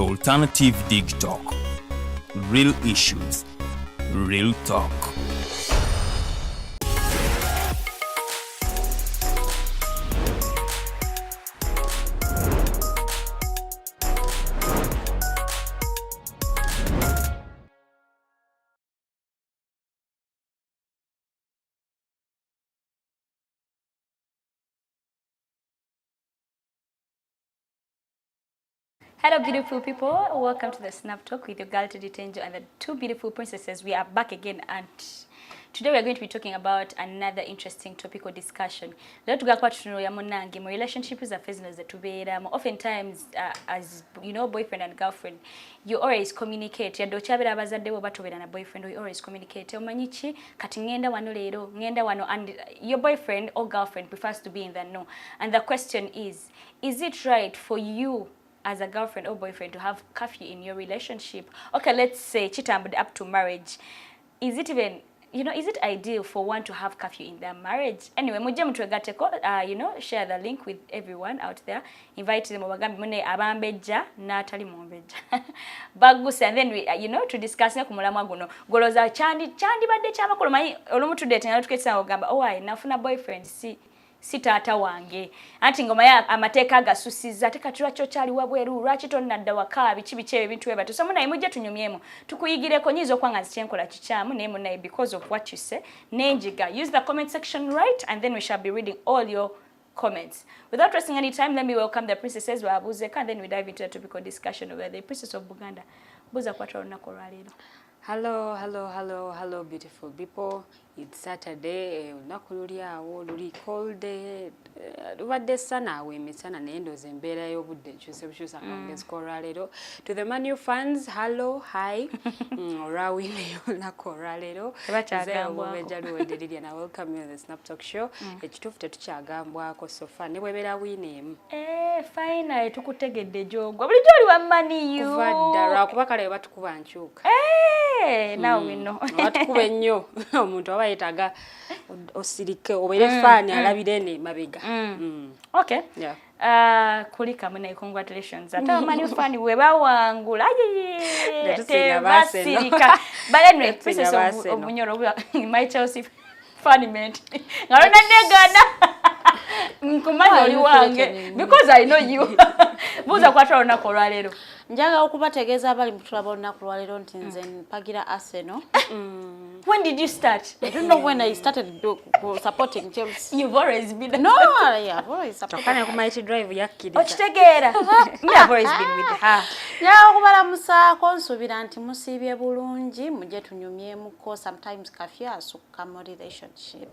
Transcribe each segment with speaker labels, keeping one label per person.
Speaker 1: Alternative Dig Talk. Real issues, real talk.
Speaker 2: Hello beautiful people, welcome to the Snap Talk with your girl Teddy Teangel and the two beautiful princesses. We are back again and today we are going to be talking about another interesting topic or discussion. Leo tugakwa tutunuya munange mu relationship zaffe zino ze tubeeramu. Oftentimes as you know, boyfriend and girlfriend, you always communicate. Yadde okyabira abazadde bo batobeera na boyfriend, you always communicate. Omanyi ki kati ngenda wano leero, ngenda wano, and your boyfriend or girlfriend prefers to be in the know. And the question is it right for you as a girlfriend or boyfriend to have curfew in your relationship? Okay, let's say chitambud up to marriage. Is it even, is it ideal for one to have curfew in their marriage? Anyway, mujje mutwegateko, share the link with everyone out there. Invite them obagambi mune abambejja n'atali mumbejja. Baguse, and then we, to discuss ne kumulamwa guno. Goloza chandi badde kyamakulu mayi olumu tudete nga tukesa ogamba, "Oh, nafuna boyfriend si taata wange." Anti ngoma ya amateeka agasusiza tekatula kyo kyali wabweru lwaki tonnadda waka biki ebintu ebatu so munaye mujja tunyumyemu tukuyigireko nyizo kwanga zikyenkola kikyamu naye munaye because of what you say nenjiga. Use the comment section right and then we shall be reading all your comments. Without wasting any time, let me welcome the princesses Wabuuzeka and then we dive into the topical discussion over the princess of Buganda. Buuza kwatwa olunaku olwaleero.
Speaker 3: Hello, beautiful people. It's Saturday. Luli cold day. Lubadde sana emisana n'endoozi embeera y'obudde kyusa kangeziko. To the Man U fans, hello, hi. Olwawine olunaku olwaleero. Omumbejja Luwedde Lilian, I welcome you on the Snap Talk show. Ekituufu tetukyagambwako so far ne bw'ebeera wiine emu.
Speaker 2: Fine, tukutegedde gy'ogwa. Bulijjo oli wa Man U.
Speaker 3: Kuva dda lwakuba kale batukuba nkyuka.
Speaker 2: Now we know.
Speaker 3: Batukuba ennyo omuntu aba yeetaaga osirike obeere faani alabire ne mabega.
Speaker 2: Okay. Yeah. Kulika mune, congratulations. Ata Man U fan we bawangula. Tebasirika. But anyway, princess of Omunyoro, my Chelsea fan mate. Ngalona negana. Nkumanya oli wange because I know you. Buuza kwatwa olunaku olwaleero.
Speaker 4: Njaga okubategeeza abali mutulaba olunaku lwaleero nti nze mpagira Arsenal.
Speaker 2: When did you start?
Speaker 4: I don't know when I started supporting Chelsea.
Speaker 2: You've always been.
Speaker 4: No, yeah, I've always supported.
Speaker 3: Tokane ku mighty drive yakkiriza.
Speaker 2: Okitegeera. Me have always been with her.
Speaker 4: Ya okubalamusaako nsuubira nti musiibye bulungi mujje tunyumyemuko sometimes kafya asukka mu relationship.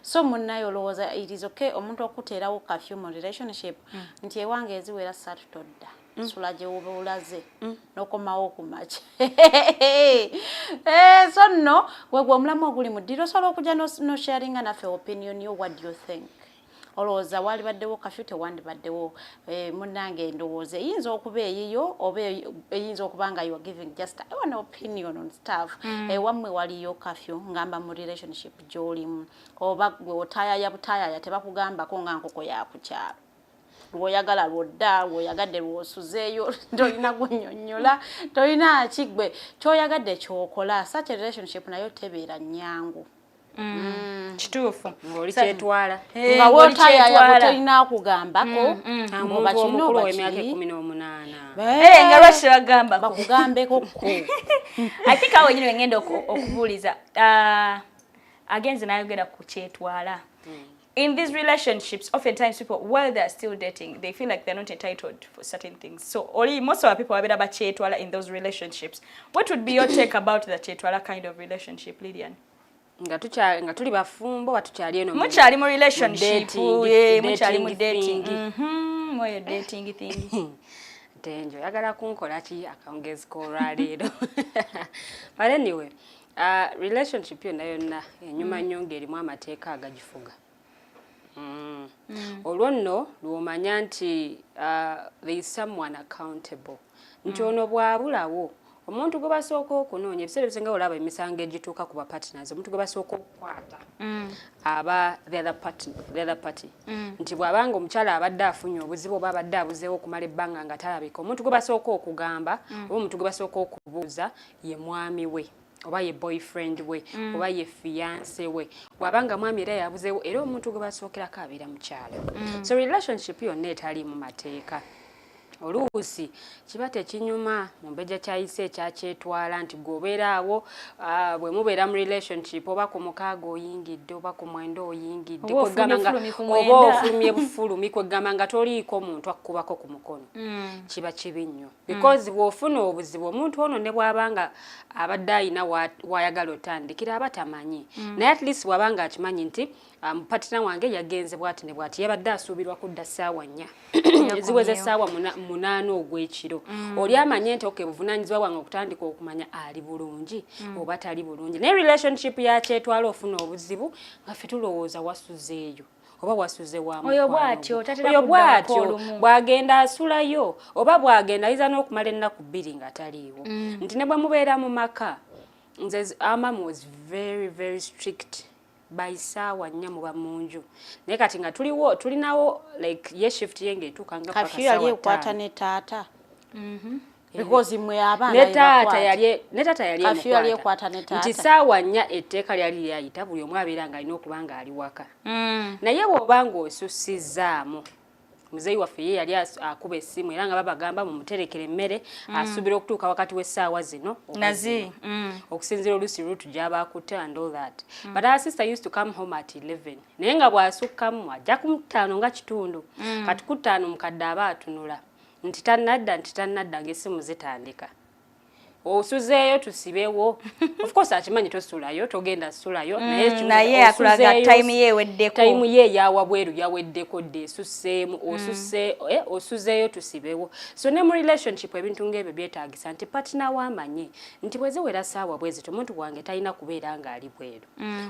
Speaker 4: So munnayo olowooza it is okay omuntu okuteerawo kafyu mu relationship nti ewange eziwera ssatu todda. Sula gye woba olaze n'okomawo okumakya. So nno wegwe omulamu oguli mu ddiro osobola okujja no sharinga naffe opinion yo, what do you think? Olowooza wali baddewo kafyu tewandibaddewo munnange ndowooza eyinza okuba eyiyo oba eyinza okuba nga you are giving just an opinion on stuff. Wammwe waliyo kafyu ngamba mu relationship gy'olimu oba gwe otaayaya butaayaya tebakugambako nga nkoko yakukyalo. Lwoyagala lwodda, lwoyagadde lwosuzeeyo, tolina gwennyonnyola, tolina kigwe kyoyagadde kyokola. Such a relationship nayo tebeera nnyangu.
Speaker 2: Kituufu.
Speaker 3: Ng'oli kyetwala.
Speaker 4: Nga wootaayaya tolina kugambako.
Speaker 3: Oba kino oba emyaka 18.
Speaker 2: Nga lwaki tebagambako?
Speaker 4: Bakugambeko ko.
Speaker 2: I think awo nyine ngenda okubuuliza. Agenze nayogera ku kyetwala. In these relationships, oftentimes people, while they're still dating, they feel like they're not entitled for certain things. So, most of our people are about chetwala in those relationships. What would be your take about the chetwala kind of relationship, Lilian?
Speaker 3: Nga tuli bafumbo batukyali eno
Speaker 2: mukyali mu relationship, mukyali mu dating. Moyo dating thing.
Speaker 3: Tenjo yagala kunkola ki akongezi ko olwaleero. But anyway, relationship yonna enyuma nnyonga erimu amateeka agagifuga. Olwo nno lw'omanya nti there is someone accountable. Nti ono bw'abulawo omuntu gwe basooka okunoonya ebiseera ebisinga olaba emisango egituuka ku partners omuntu gwe basooka okukwata aba the other party nti bw'abanga omukyala abadde afunye obuzibu oba abadde abuzeewo okumala ebbanga nga talabika omuntu gwe basooka okugamba oba omuntu gwe basooka okubuuza ye mwami we oba ye boyfriend we oba ye fiance we bw'abanga mwami era yabuzeewo era omuntu gwe basookerako abeera mukyala so relationship yonna etali mu mateeka oluusi kiba tekinyuma Mumbejja kyayise ekyakyetwala nti gwobeeraawo bwe mubeera mu relationship oba ku mukaaga oyingidde oba ku mwenda oyingidde oba ofulumye bufulumi kwegamba nga toliiko muntu akkubako ku mukono kiba kibi nnyo because bw'ofuna obuzibu omuntu ono ne bw'abanga abadde ayina wayagala otandikira aba tamanyi naye at least bw'abanga akimanyi nti patina wange yagenze bwati ne bwati yabadde asuubirwa kudda ssaawa 4 eziweze ssaawa 8 ogw'ekiro oli amanye nti okay buvunaanyizibwa bwange okutandika okumanya ali bulungi oba tali bulungi naye relationship yakyetwala ofuna obuzibu nga ffe tulowooza wasuzeeyo oba wasuze wa
Speaker 2: oyo bwatyo
Speaker 3: bw'agenda asulayo oba bw'agenda ayinza n'okumala ennaku 2 nga taliiwo nti ne bwe mubeera mu maka nze amamu was very very strict by Saawa 4 muba munju naye kati nga tulinawo like ye shift yenge etuuka nga paka Saawa 5
Speaker 4: yali ekwata ne taata because mwe abaana
Speaker 3: ne taata yali ekwata nti Saawa 4 etteeka lyali lyayita buli omu abeera nga alina okuba nga ali waka naye bw'obanga osussizaamu muzeeyi waffe ye yali akuba essimu era nga babagamba mumuterekere emmere asuubira okutuuka wakati w'essaawa zino okusinziira oluusi ruutu gy'abaakutta and all that but our sister used to come home at 11 naye nga bw'asukkamu ajja ku 5 nga kitundu kati ku 5 mukadde aba atunula nti tannadda ng'essimu zitandika osuzeeyo tusibewo of course akimanyi tosulayo togenda sulayo
Speaker 2: naye akulaga time ye weddeko
Speaker 3: time ye yawa bweru yaweddeko de susseemu osuzeeyo tusibewo so ne mu relationship ebintu ng'ebyo byetaagisa nti partner wamanye nti bweziwera ssaawa bwezito omuntu gwange talina kubeera ng'ali bweru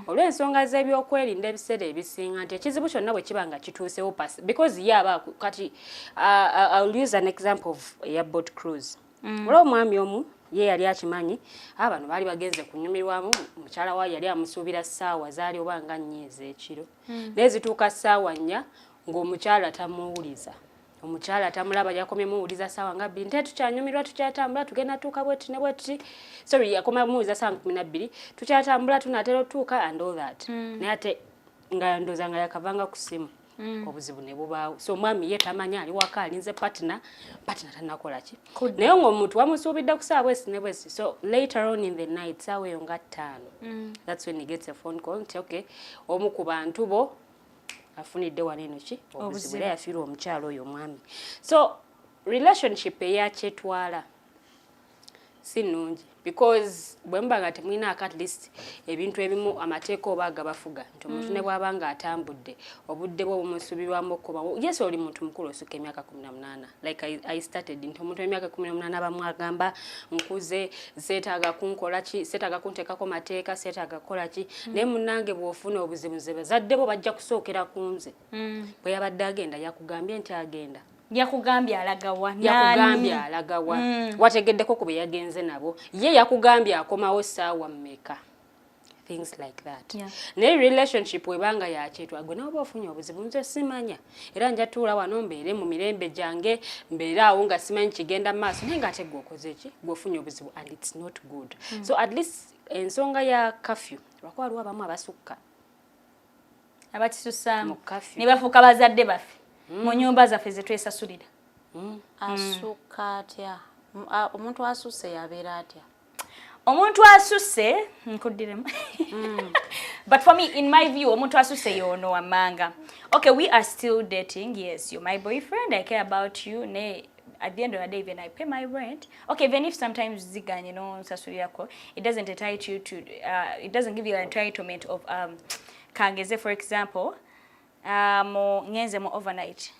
Speaker 3: olw'ensonga z'ebyokwerinda ebiseera ebisinga nti ekizibu kyonna bwe kiba nga kituusewo because ye aba kati I'll use an example of a boat cruise olw'omwami omu ye yali akimanyi bano baali bagenze kunyumirwamu mukyala wa yali amusuubira ssaawa zaali oba nga 4 ez'ekiro naye zituuka ssaawa 4 ng'omukyala tamuwuliza omukyala tamulaba yakomye muwuliza ssaawa nga 2 nte tukyanyumirwa tukyatambula tugenda tuuka bweti ne bweti sorry yakoma muwuliza ssaawa 12 tukyatambula tunaatera otuuka and all that naye ate nga ndooza nga yakavanga ku ssimu obuzibu ne bubaawo so mwami ye tamanya ali waka alinze partner tanakola ki naye ng'omuntu wamusuubidde ku ssaawa esi ne bwesi so later on in the night ssaawa eyo nga 5 that's when he gets a phone call nti okay omu ku bantu bo afunidde wano eno ki obuzibu era yafiirwa omukyalo oyo mwami so relationship eyakyetwala si nnungi because bwe muba nga temulinaako at least ebintu ebimu amateeka oba agabafuga nti omuntu ne bw'aba nga atambudde obudde bwe bumusuubirwamu okuba yes oli muntu mukulu osukka emyaka 18 like I started nti omuntu emyaka 18 bamwagamba nkuze seetaaga kunkola ki seetaaga kunteekako mateeka seetaaga kukola ki naye munnange bw'ofuna obuzibu ze bazadde bo bajja kusookera ku nze bwe yabadde agenda yakugambye nti agenda
Speaker 2: yakugambye alagawa
Speaker 3: wategeddeko ku be yagenze nabo ye yakugambye akomawo ssaawa mmeka things like that naye relationship webanga yakyetwa gwe nawe ofunye obuzibu nze simanya era nja tuula wano mbeere mu mirembe gyange mbeere awo nga simanyi kigenda maaso naye ng'ate gwokoze ki gwofunye obuzibu and it's not good so at least ensonga ya curfew lwakuba waliwo abamu abasukka
Speaker 2: abakisussaamu ne bafuuka bazadde baffe mu nyumba zaffe ze twesasulira
Speaker 4: asukka atya omuntu asusse yabeera atya
Speaker 2: omuntu asusse nkuddiremu but for me in my view omuntu asusse yono amanga okay we are still dating yes you're my boyfriend I care about you ne at the end of the day even I pay my rent okay even if sometimes ziganye you know sasulirako it doesn't entitle you to it doesn't give you an entitlement of kangeze for example ngenze mu overnight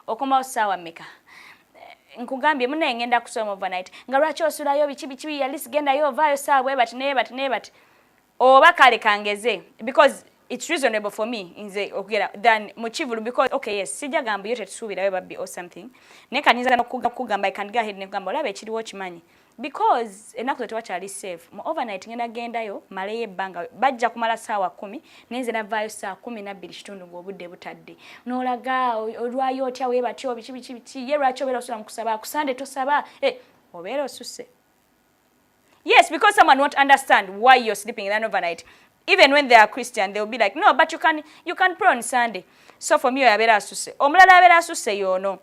Speaker 2: okoma ssaawa mmeka nkugambye munaye ngenda kusoma overnight nga lwaki osulayo biki yali sigenda yo vaayo ssaawa bwe bati oba kale kangeze because it's reasonable for me nze okugera than muchivulu because okay yes sijja gamba yote tusubira babbi or something ne kanyinza nokugamba I can go ahead ne kugamba olabe kiriwo kimanyi because enaku zetu wakyali safe mu overnight ngenda gendayo maleyo ebbanga bajja kumala saawa 10 nenze navaayo saa 12 kitundu ng'obudde butadde n'olaga olwayo otya weebatyo biki ye lwaki obeera osula mukusaba kusande tosaba obeera osusse. Yes, because someone won't understand why you're sleeping in an overnight. Even when they are Christian, they'll be like, no, but you can pray on Sunday. So for me, yabeera asuse. Omulala yabeera asuse yono.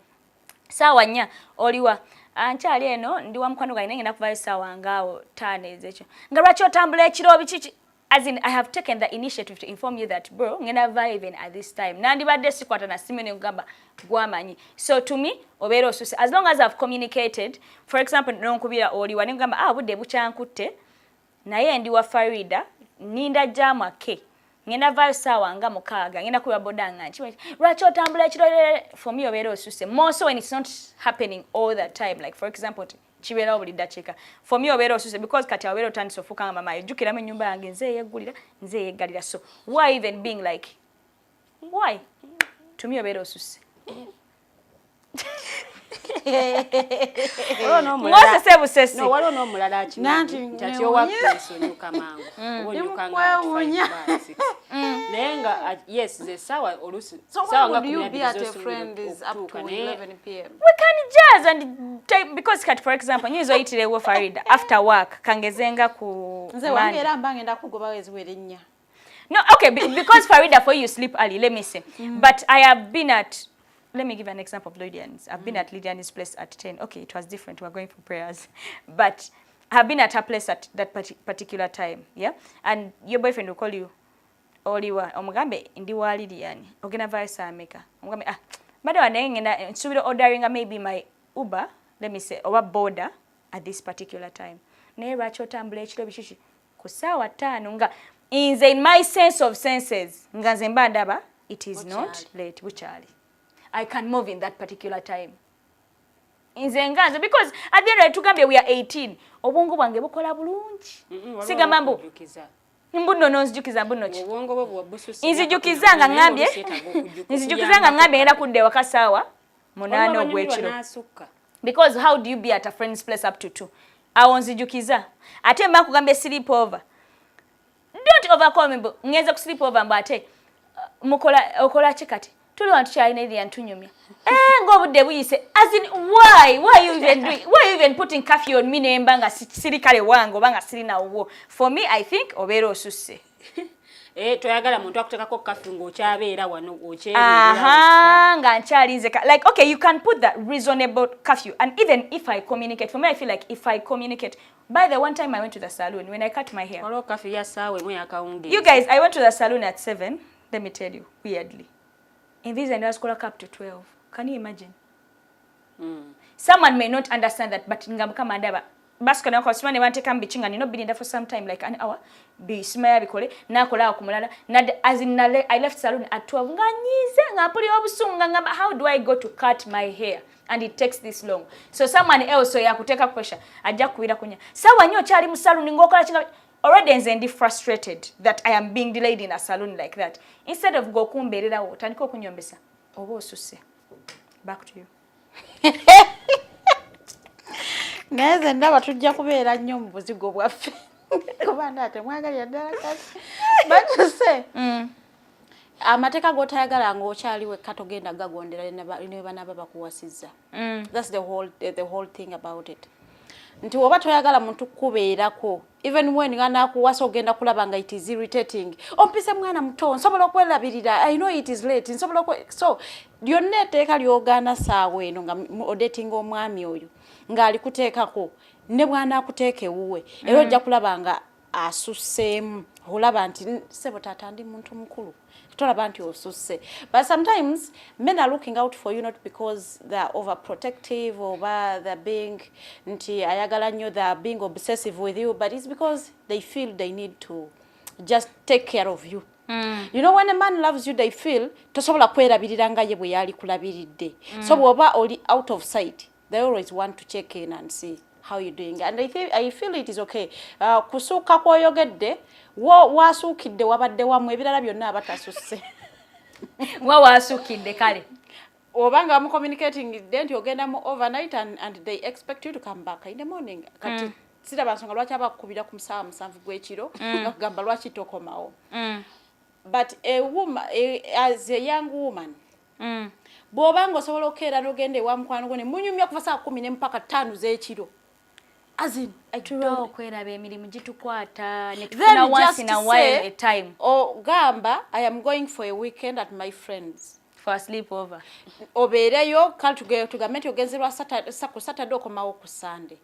Speaker 2: Saawa 4 oliwa. Ankyali eno ndi wa mukwano gwange ngenda kuvaayo saawa ngaawo 5 ezekyo. Nga lwaki otambula ekiro biki? As in, I have taken the initiative to inform you that, bro, ngenda vaayo even at this time. Nandibadde sikwata na simu ne ngamba gwamanyi. So to me, obeera osuse. As long as I've communicated, for example, nonkubira oliwa ne ngamba budde bukyankutte. Naye ndi wa Farida. Ninda jamwa ke ngenda vaayo saawa nga 6 ngenda kuba bodanga nchi lwaki otambula ekiro for me obeera osuse more so when it's not happening all the time like for example kibeerawo buli dakiika for me obeera osuse because kati obeera otandise ofuuka nga mama ejjukiramu ennyumba yange nze yeggulira nze yeggalira so why even being like why to me obeera osuse
Speaker 3: no waliwo n'omulala akimanyi owapesonyuka mangu obonyuka nga naye nga yes ze sawa olusi sawa nga okutuuka naye
Speaker 2: we can jazz and take, because kat for example nyizo oyitirewo Farida after work kangezenga ku
Speaker 4: nze wange era mbange ndakugobawo eziwere nnya.
Speaker 2: No, okay, because Farida for you sleep early, let me say. But I have been at, let me give an example of Lydian's. I've been at Lydian's place at 10. Okay, it was different. We were going for prayers. But I've been at her place at that particular time. Yeah? And your boyfriend will call you. Oliwa, omugambe ndi wa Lydian. Ogena vayisa Mekka. Omugambe, but I'm ordering maybe my Uber, let me say, or border at this particular time. Ne racho tambule chilo bishishi. Kusawa 5 nga. In my sense of senses, nga zemba ndaba, it is not late. Buchali. I can move in that particular time. Inzenganza because at the end tugambe we are 18. Obwongo bwange bukola bulungi. Siga mambo. Mbuno nonzijukiza mbuno ki.
Speaker 3: Obwongo bwo bwabususa.
Speaker 2: Inzijukizanga ngambye. Inzijukizanga ngambye ngenda kudde wakasawa 8 ogwekiro. Because how do you be at a friend's place up to 2? Awonzijukiza. Ate mba kugambe sleep over. Don't overcall me. Ngeze ku sleep over mbate. Mukola okola chikati. Tuli wantu chaine ili antunyumya. Ngobudde buyise. As in why you even doing? Why you even putting curfew on me nembanga sirikale wango banga sirina uwo. For me I think obeera osuse.
Speaker 3: Toyagala muntu akutekako curfew ng'okyabeera wano
Speaker 2: nga nchalinze like okay you can put that reasonable curfew and even if I communicate for me I feel like if I communicate by the one time I went to the salon when I cut my hair.
Speaker 3: Walo curfew ya sawe mwe akaunge.
Speaker 2: You guys I went to the salon at 7 let me tell you weirdly. In this and I was called up to 12. Can you imagine? Someone may not understand that but ngamukama ndaba basika nako simane wante kambichinga nino bilinda for some time like an hour be smaya bikole nakola kumulala as in I left salon at 12 nganyize ngapuli obusunga ngamba how do I go to cut my hair and it takes this long so someone else yakuteka pressure ajja kuwira kunya sawa nyo chali mu salon ngokola chinga already nze frustrated that I am being delayed in a salon like that instead of go kumberera wo tandika okunyombesa oba osuse back to you.
Speaker 4: Ngeze ndaba tujja kubeera nnyo mu buzigo bwaffe. Kubanda ate mwagalira ddala kasi. Bakuse. Amateeka g'otayagala ng'okyaliwe katogenda gagondera ne bana bakuwasizza. That's the whole thing about it. Nti oba toyagala muntu kubeerako even when ngana kuwasa ogenda kulaba nga it is irritating. Ompise mwana muto nsobola okwelabirira I know it is late nsobola so lyonna etteeka ly'ogaana saawa eno nga odetinga omwami oyo ngali kuteekako ne bwana akuteeke wuwe era ojja kulaba nga asuseemu olaba nti sebo taata ndi muntu mukulu tolaba nti osusse but sometimes men are looking out for you not because they are overprotective or they're being nti ayagala nnyo they are being obsessive with you but it's because they feel they need to just take care of you. You know when a man loves you they feel tosobola kwerabirira nga ye bwe yali kulabiridde so bwoba oli out of sight they always want to check in and see how you doing, and I feel it is okay. Kusuka kwoyogedde wasuukidde wabadde wamu ebirala byonna abatasusse
Speaker 2: wasuukidde kale
Speaker 4: obanga mu communicating nti ogenda mu overnight and they expect you to come back in the morning kati siraba nsonga lwaki abakubira ku musaawa 7 gw'ekiro nga kugamba lwaki tokomawo but a woman as a young woman bw'obanga osobola okukeera n'ogenda ewa mukwano gwo ne munyumya kuva saa 10 mpaka 5 z'ekiro azin
Speaker 2: tulwa okweraba emirimu gitukwata ne tufuna once in a while a time
Speaker 4: gamba I am going for a weekend at my friends
Speaker 2: for a sleepover
Speaker 4: obeereyo kale tugambe nti ogenzerwa Saturday okomawo ku Sunday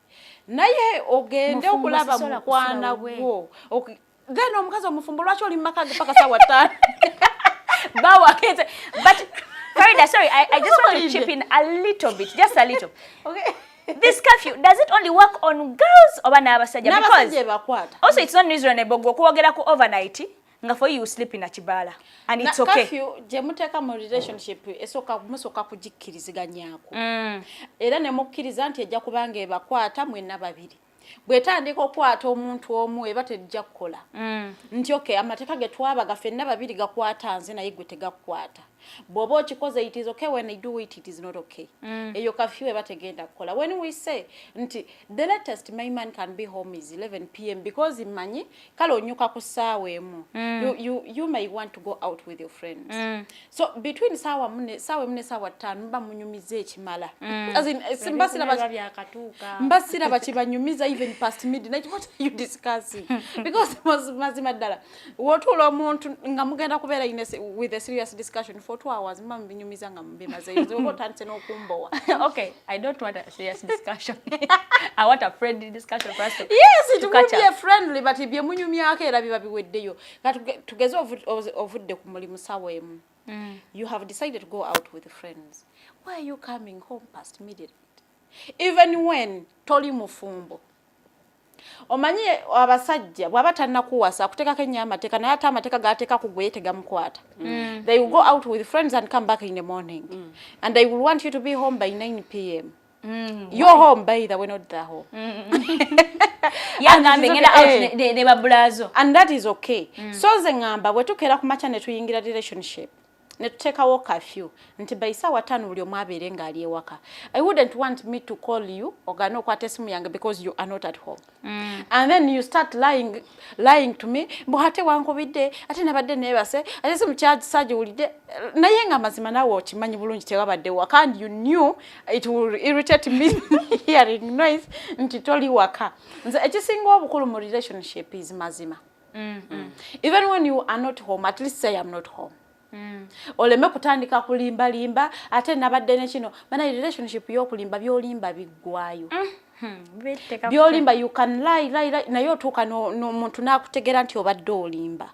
Speaker 4: naye ogende okulaba mukwana gwo then omukazi omufumbo lwaki oli mumaka paka sawa 5
Speaker 2: bawa kete but Farida, sorry, I just want to chip in a little bit, just a little.
Speaker 4: Okay.
Speaker 2: This curfew, does it only work on girls or n'abasajja?
Speaker 4: Because
Speaker 2: also it's not reasonable kwogera ku overnight nga for you sleep in a chibala and it's okay.
Speaker 4: Curfew je muteka mu relationship esoka musoka kujikkiriziganyako. Era ne mukkiriza nti ejja kubanga ebakwata mwenna babiri. Bwetandika okwata omuntu omu eba tejja kukola. Nti okay amateeka ge twabaga ffenna babiri gakwata nze naye gwe tegakwata. Bw'oba okikoze it is okay, when I do it it is not okay. Eyo curfew eba tegenda kukola. When we say nti the latest my man can be home is 11 p.m. because imanyi kale onyuka ku ssaawa emu. You may want to go out with your friends. So between ssaawa mune ssaawa 5 mba munyumiza ekimala. As in mbasira bakibanyumiza even past midnight. What are you discussing? Because mazima ddala wotula omuntu nga mugenda kubeera with a serious discussion for 2 hours mba mbinyumiza nga mbimaze yozo tantse n'okumbowa.
Speaker 2: Okay, I don't want a serious discussion. I want a friendly discussion for us to
Speaker 4: yes, it would be a friendly, but bye munyumyako era biba biweddeyo. Tugeze ovudde ku mulimu ssaawa emu. You have decided to go out with friends. Why are you coming home past midnight? Even when toli mufumbo. Omanyi abasajja bwaba tannakuwasa kutekako ennyo amateeka naye ate amateeka g'ateeka ku gwe tegamukwata. They will go out with friends and come back in the morning. And they will want you to be home by 9 p.m. You're home by the way, not the home. And that is okay. So ze ngamba bwe tukeera ku macha ne tuyingira relationship. Ne tuteekawo curfew nti by ssaawa 5 buli omu abeere ng'ali ewaka. I wouldn't want me to call you ogana okwata essimu yange because you are not at home. And then you start lying to me mbu ate wankubidde ate nabadde neebase ate essimu kyagiwulidde naye nga mazima naawe okimanyi bulungi tewabadde waka and you knew it will irritate me hearing noise nti toli waka. Nze ekisinga obukulu mu relationship is mazima. Even when you are not home, at least say I'm not home. Oleme kutandika kulimba ate nabadde ne kino bana relationship y'okulimba byolimba biggwayo. Byolimba you can lie naye otuuka n'omuntu n'akutegera nti obadde olimba.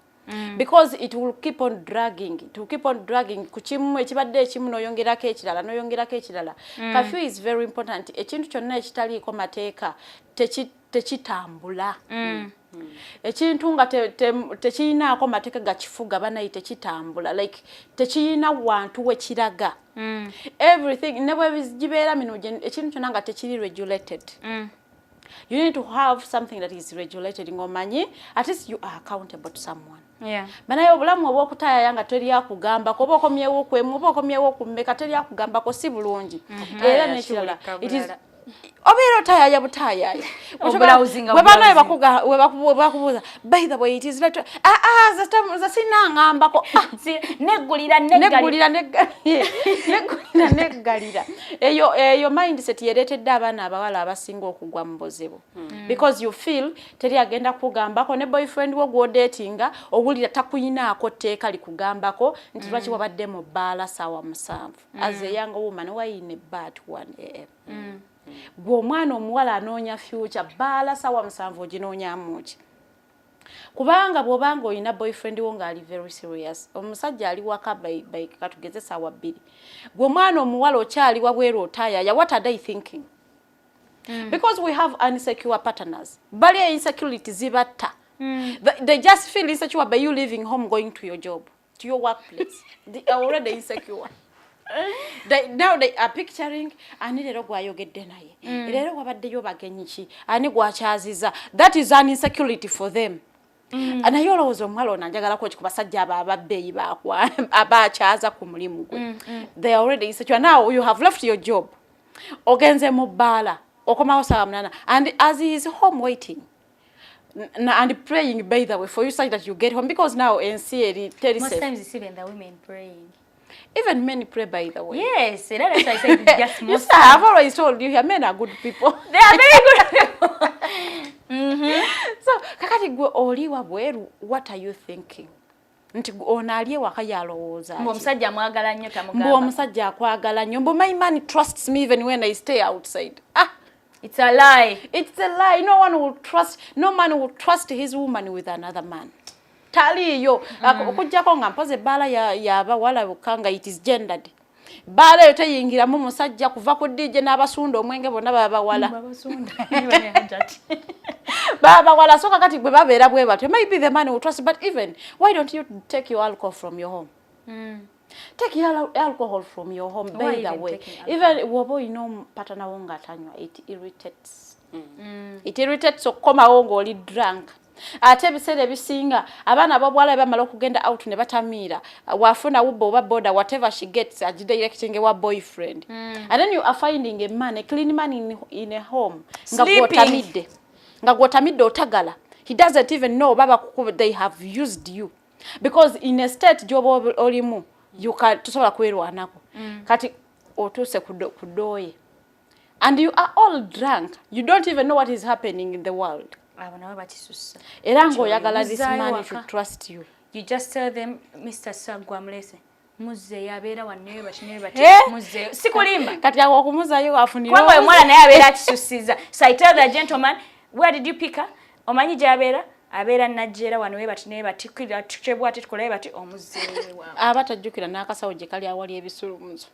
Speaker 4: Because it will keep on dragging. Ku kimu ekibadde ekimu n'oyongerako ekirala. Curfew is very important. Ekintu kyonna ekitaliiko mateeka tekitambula. Ekintu nga tekirinaako mateeka gakifuga banayi tekitambula, like tekirina wantu we kiraga. Everything ne bwe gibeera mino ekintu kyonna nga tekiri regulated. You need to have something that is regulated ng'omanyi at least you are accountable to someone. Banaye obulamu obw'okutaayaya nga teri akugambako oba okomyewo kwemu oba okomyewo kummeka teri akugambako si bulungi. Era n'ekirala it is obeera otaayaya butaayaya webanaye bakubuuza by the way it is like zasinangambako
Speaker 2: neggulira
Speaker 4: neggalira eyo mindset yereetedde abaana abawala abasinga okugwa mu buzibu because you feel teri agenda kugambako ne boyfriend wo gw'odatinga owulira takuyinaako tteeka likugambako nti lwaki wabadde mu bbaala ssaawa 7 as a young woman why in a bad 1 a.m. Gw'omwana omuwala anoonya future bbaala ssaawa 7 oginoonyamu ki? Kubanga bw'obanga olina boyfriend wo ng'ali very serious omusajja ali waka by katugeze ssaawa 2 gw'omwana omuwala okyali wabweru otaayaya what are they thinking? Because we have insecure partners. Bali insecurity zibatta. They just feel insecure by you leaving home going to your job, to your workplace. They are already insecure. Now they are picturing ani lero gwayogedde naye lero wabaddeyo bagenyi ki ani gwakyaziza. That is an insecurity for them. And I always omwalo njagala ko kubasajja ababbeeyi bakwa abakyaza ku mulimu gwe. They are already insecure. Now you have left your job. Ogenze mu bbaala okomawo saa munana and as he is home waiting and praying by the way for you such that you get home because now NCA tell
Speaker 2: most times it's even the women praying.
Speaker 4: Even men pray by the way.
Speaker 2: Yes, that's why I said just most.
Speaker 4: I've always told you, men are good people.
Speaker 2: They are very good people.
Speaker 4: So, kakati gwe oliwa bweru, what are you thinking? Nti onaliye wakayalowooza.
Speaker 2: Mbo musajja mwagala nnyo tamugamba.
Speaker 4: Mbo musajja akwagala nnyo. Mbo my man trusts me even when I stay outside. Ah,
Speaker 2: it's a lie.
Speaker 4: It's a lie. No man will trust his woman with another man. Taliyo okujjako nga mpoze bala ya bawala bukanga it is gendered. Bala yote yingiramu musajja kuva ku DJ n'abasunda omwenge bonna babawala.
Speaker 2: Babasunda.
Speaker 4: Babawala so kakati gwe babeera bwe batyo. Maybe the man will trust, but even why don't you take your alcohol from your home? Take your alcohol from your home by the way. Even wobo patana wonga tanywa it irritates. It irritates so koma wongo oli drunk. Ate bisere bisinga abana babwala bamala okugenda out ne batamira wafuna ubo oba boda whatever she gets directing a boyfriend and then you are finding a man, a clean man in a home nga gwotamidde otagala. He doesn't even know baba they have used you because in a state job olimu you can tusobola kwerwanako kati otuse kudoye and you are all drunk, you don't even know what is happening in the world. Era ng'oyagala this man should trust you.
Speaker 2: You just tell them, Mr. Sagwa Mlese, muze yabeera wanneyo bakine bati muze sikulimba
Speaker 4: kati awo okumuzayo afunira
Speaker 2: kwa mwana naye abeera kisusiza. So I tell the gentleman, where did you pick her? Omanyi jabeera abeera najjera wanneyo batine bati kira tukebwa ati tukolaye bati omuze wa
Speaker 4: abatajjukira n'akasawo gye kali awali ebisulumuzo.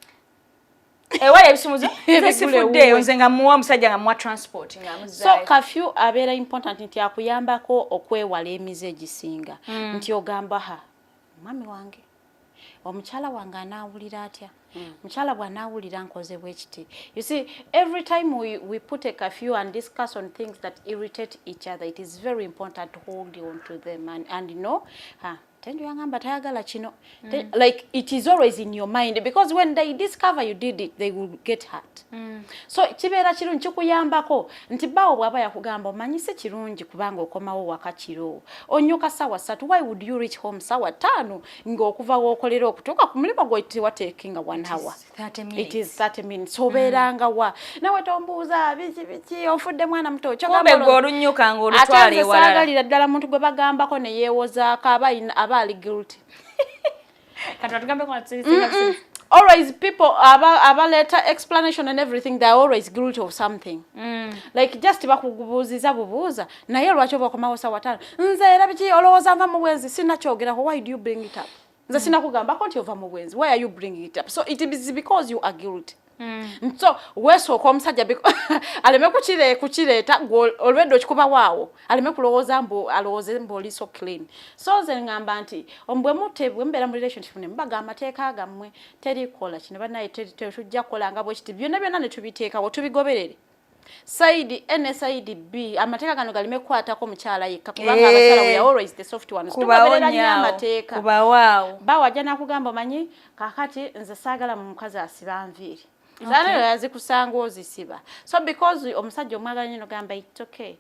Speaker 2: Wale ebisumuzo sifudde nze nga muwa musajja nga muwa transport nga muzayo.
Speaker 4: So curfew abeera important nti akuyambako okwewala emize egisinga nti ogamba mwami wange omukyala wange anaawulira atya mukyala bw'anaawulira nkoze bwe kiti. You see, every time we put a curfew and discuss on things that irritate each other, it is very important to hold on to them and you know Tendo yangamba tayagala kino. Like it is always in your mind because when they discover you did it, they will get hurt. So kibeera kirungi kikuyambako nti bawo bwaba yakugamba omanyise kirungi kubanga okomawo wakakiro. Onyoka sawa 3. Why would you reach home sawa 5 ng'okuva w'okolera okutuuka ku mulimu gwo taking 1 hour?
Speaker 2: 30 minutes.
Speaker 4: It is 30 minutes. Obeeranga wa. Nawe tombuuza biki ofudde mwana muto.
Speaker 2: Kumbe gw'olunnyuka ng'olutwala ewalala.
Speaker 4: Ate saagalira ddala muntu gwe bagambako ne yeewozaako abali guilty. Always people about letter explanation and everything, they are always guilty of something. Like just bakubuuziza bubuuza naye lwaki obakomawo sawa 5 nze era biki olowooza nva mu bwenzi sinakyogeraho. Why do you bring it up? Nze sinakugambako nti ova mu bwenzi. Why are you bringing it up? So it is because you are guilty. So wesooka omusajja aleme kukireeta olwedde okikuba waawo aleme kulowooza alowooze mbu oli so clean. So nze ngamba nti bwe mbeera mu relationship ne mubaga amateeka gammwe terikola kino banaye tetujja kukolanga bwe kiti byonna ne tubiteekawo tubigoberere. Side N side B amateeka gano galime kwatako mukyala yekka kubanga abakyala we are always the soft ones. Tugoberera nnyo amateeka.
Speaker 2: Kuba waawo.
Speaker 4: Bawajja nakugamba manyi kakati nze saagala mu mukazi asiba nviiri. Zana yazikusanga ozisiba. So because omusajja omwagala nnyo gamba it's okay.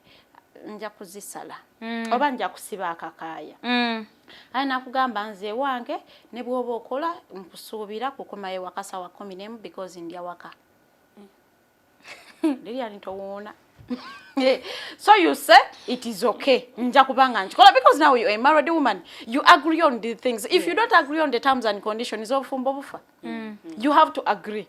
Speaker 4: Nja kuzisala. Oba nja kusiba akakaaya. Ayi nakugamba nze wange ne bw'oba okola nkusuubira kukomayo wakasawa 11 because ndi awaka. Lilian towona. So you say it is okay. Nja kubanga nchikola because now you are a married woman. You agree on the things. If you don't agree on the terms and conditions of Bufumbo bufa. You have to agree.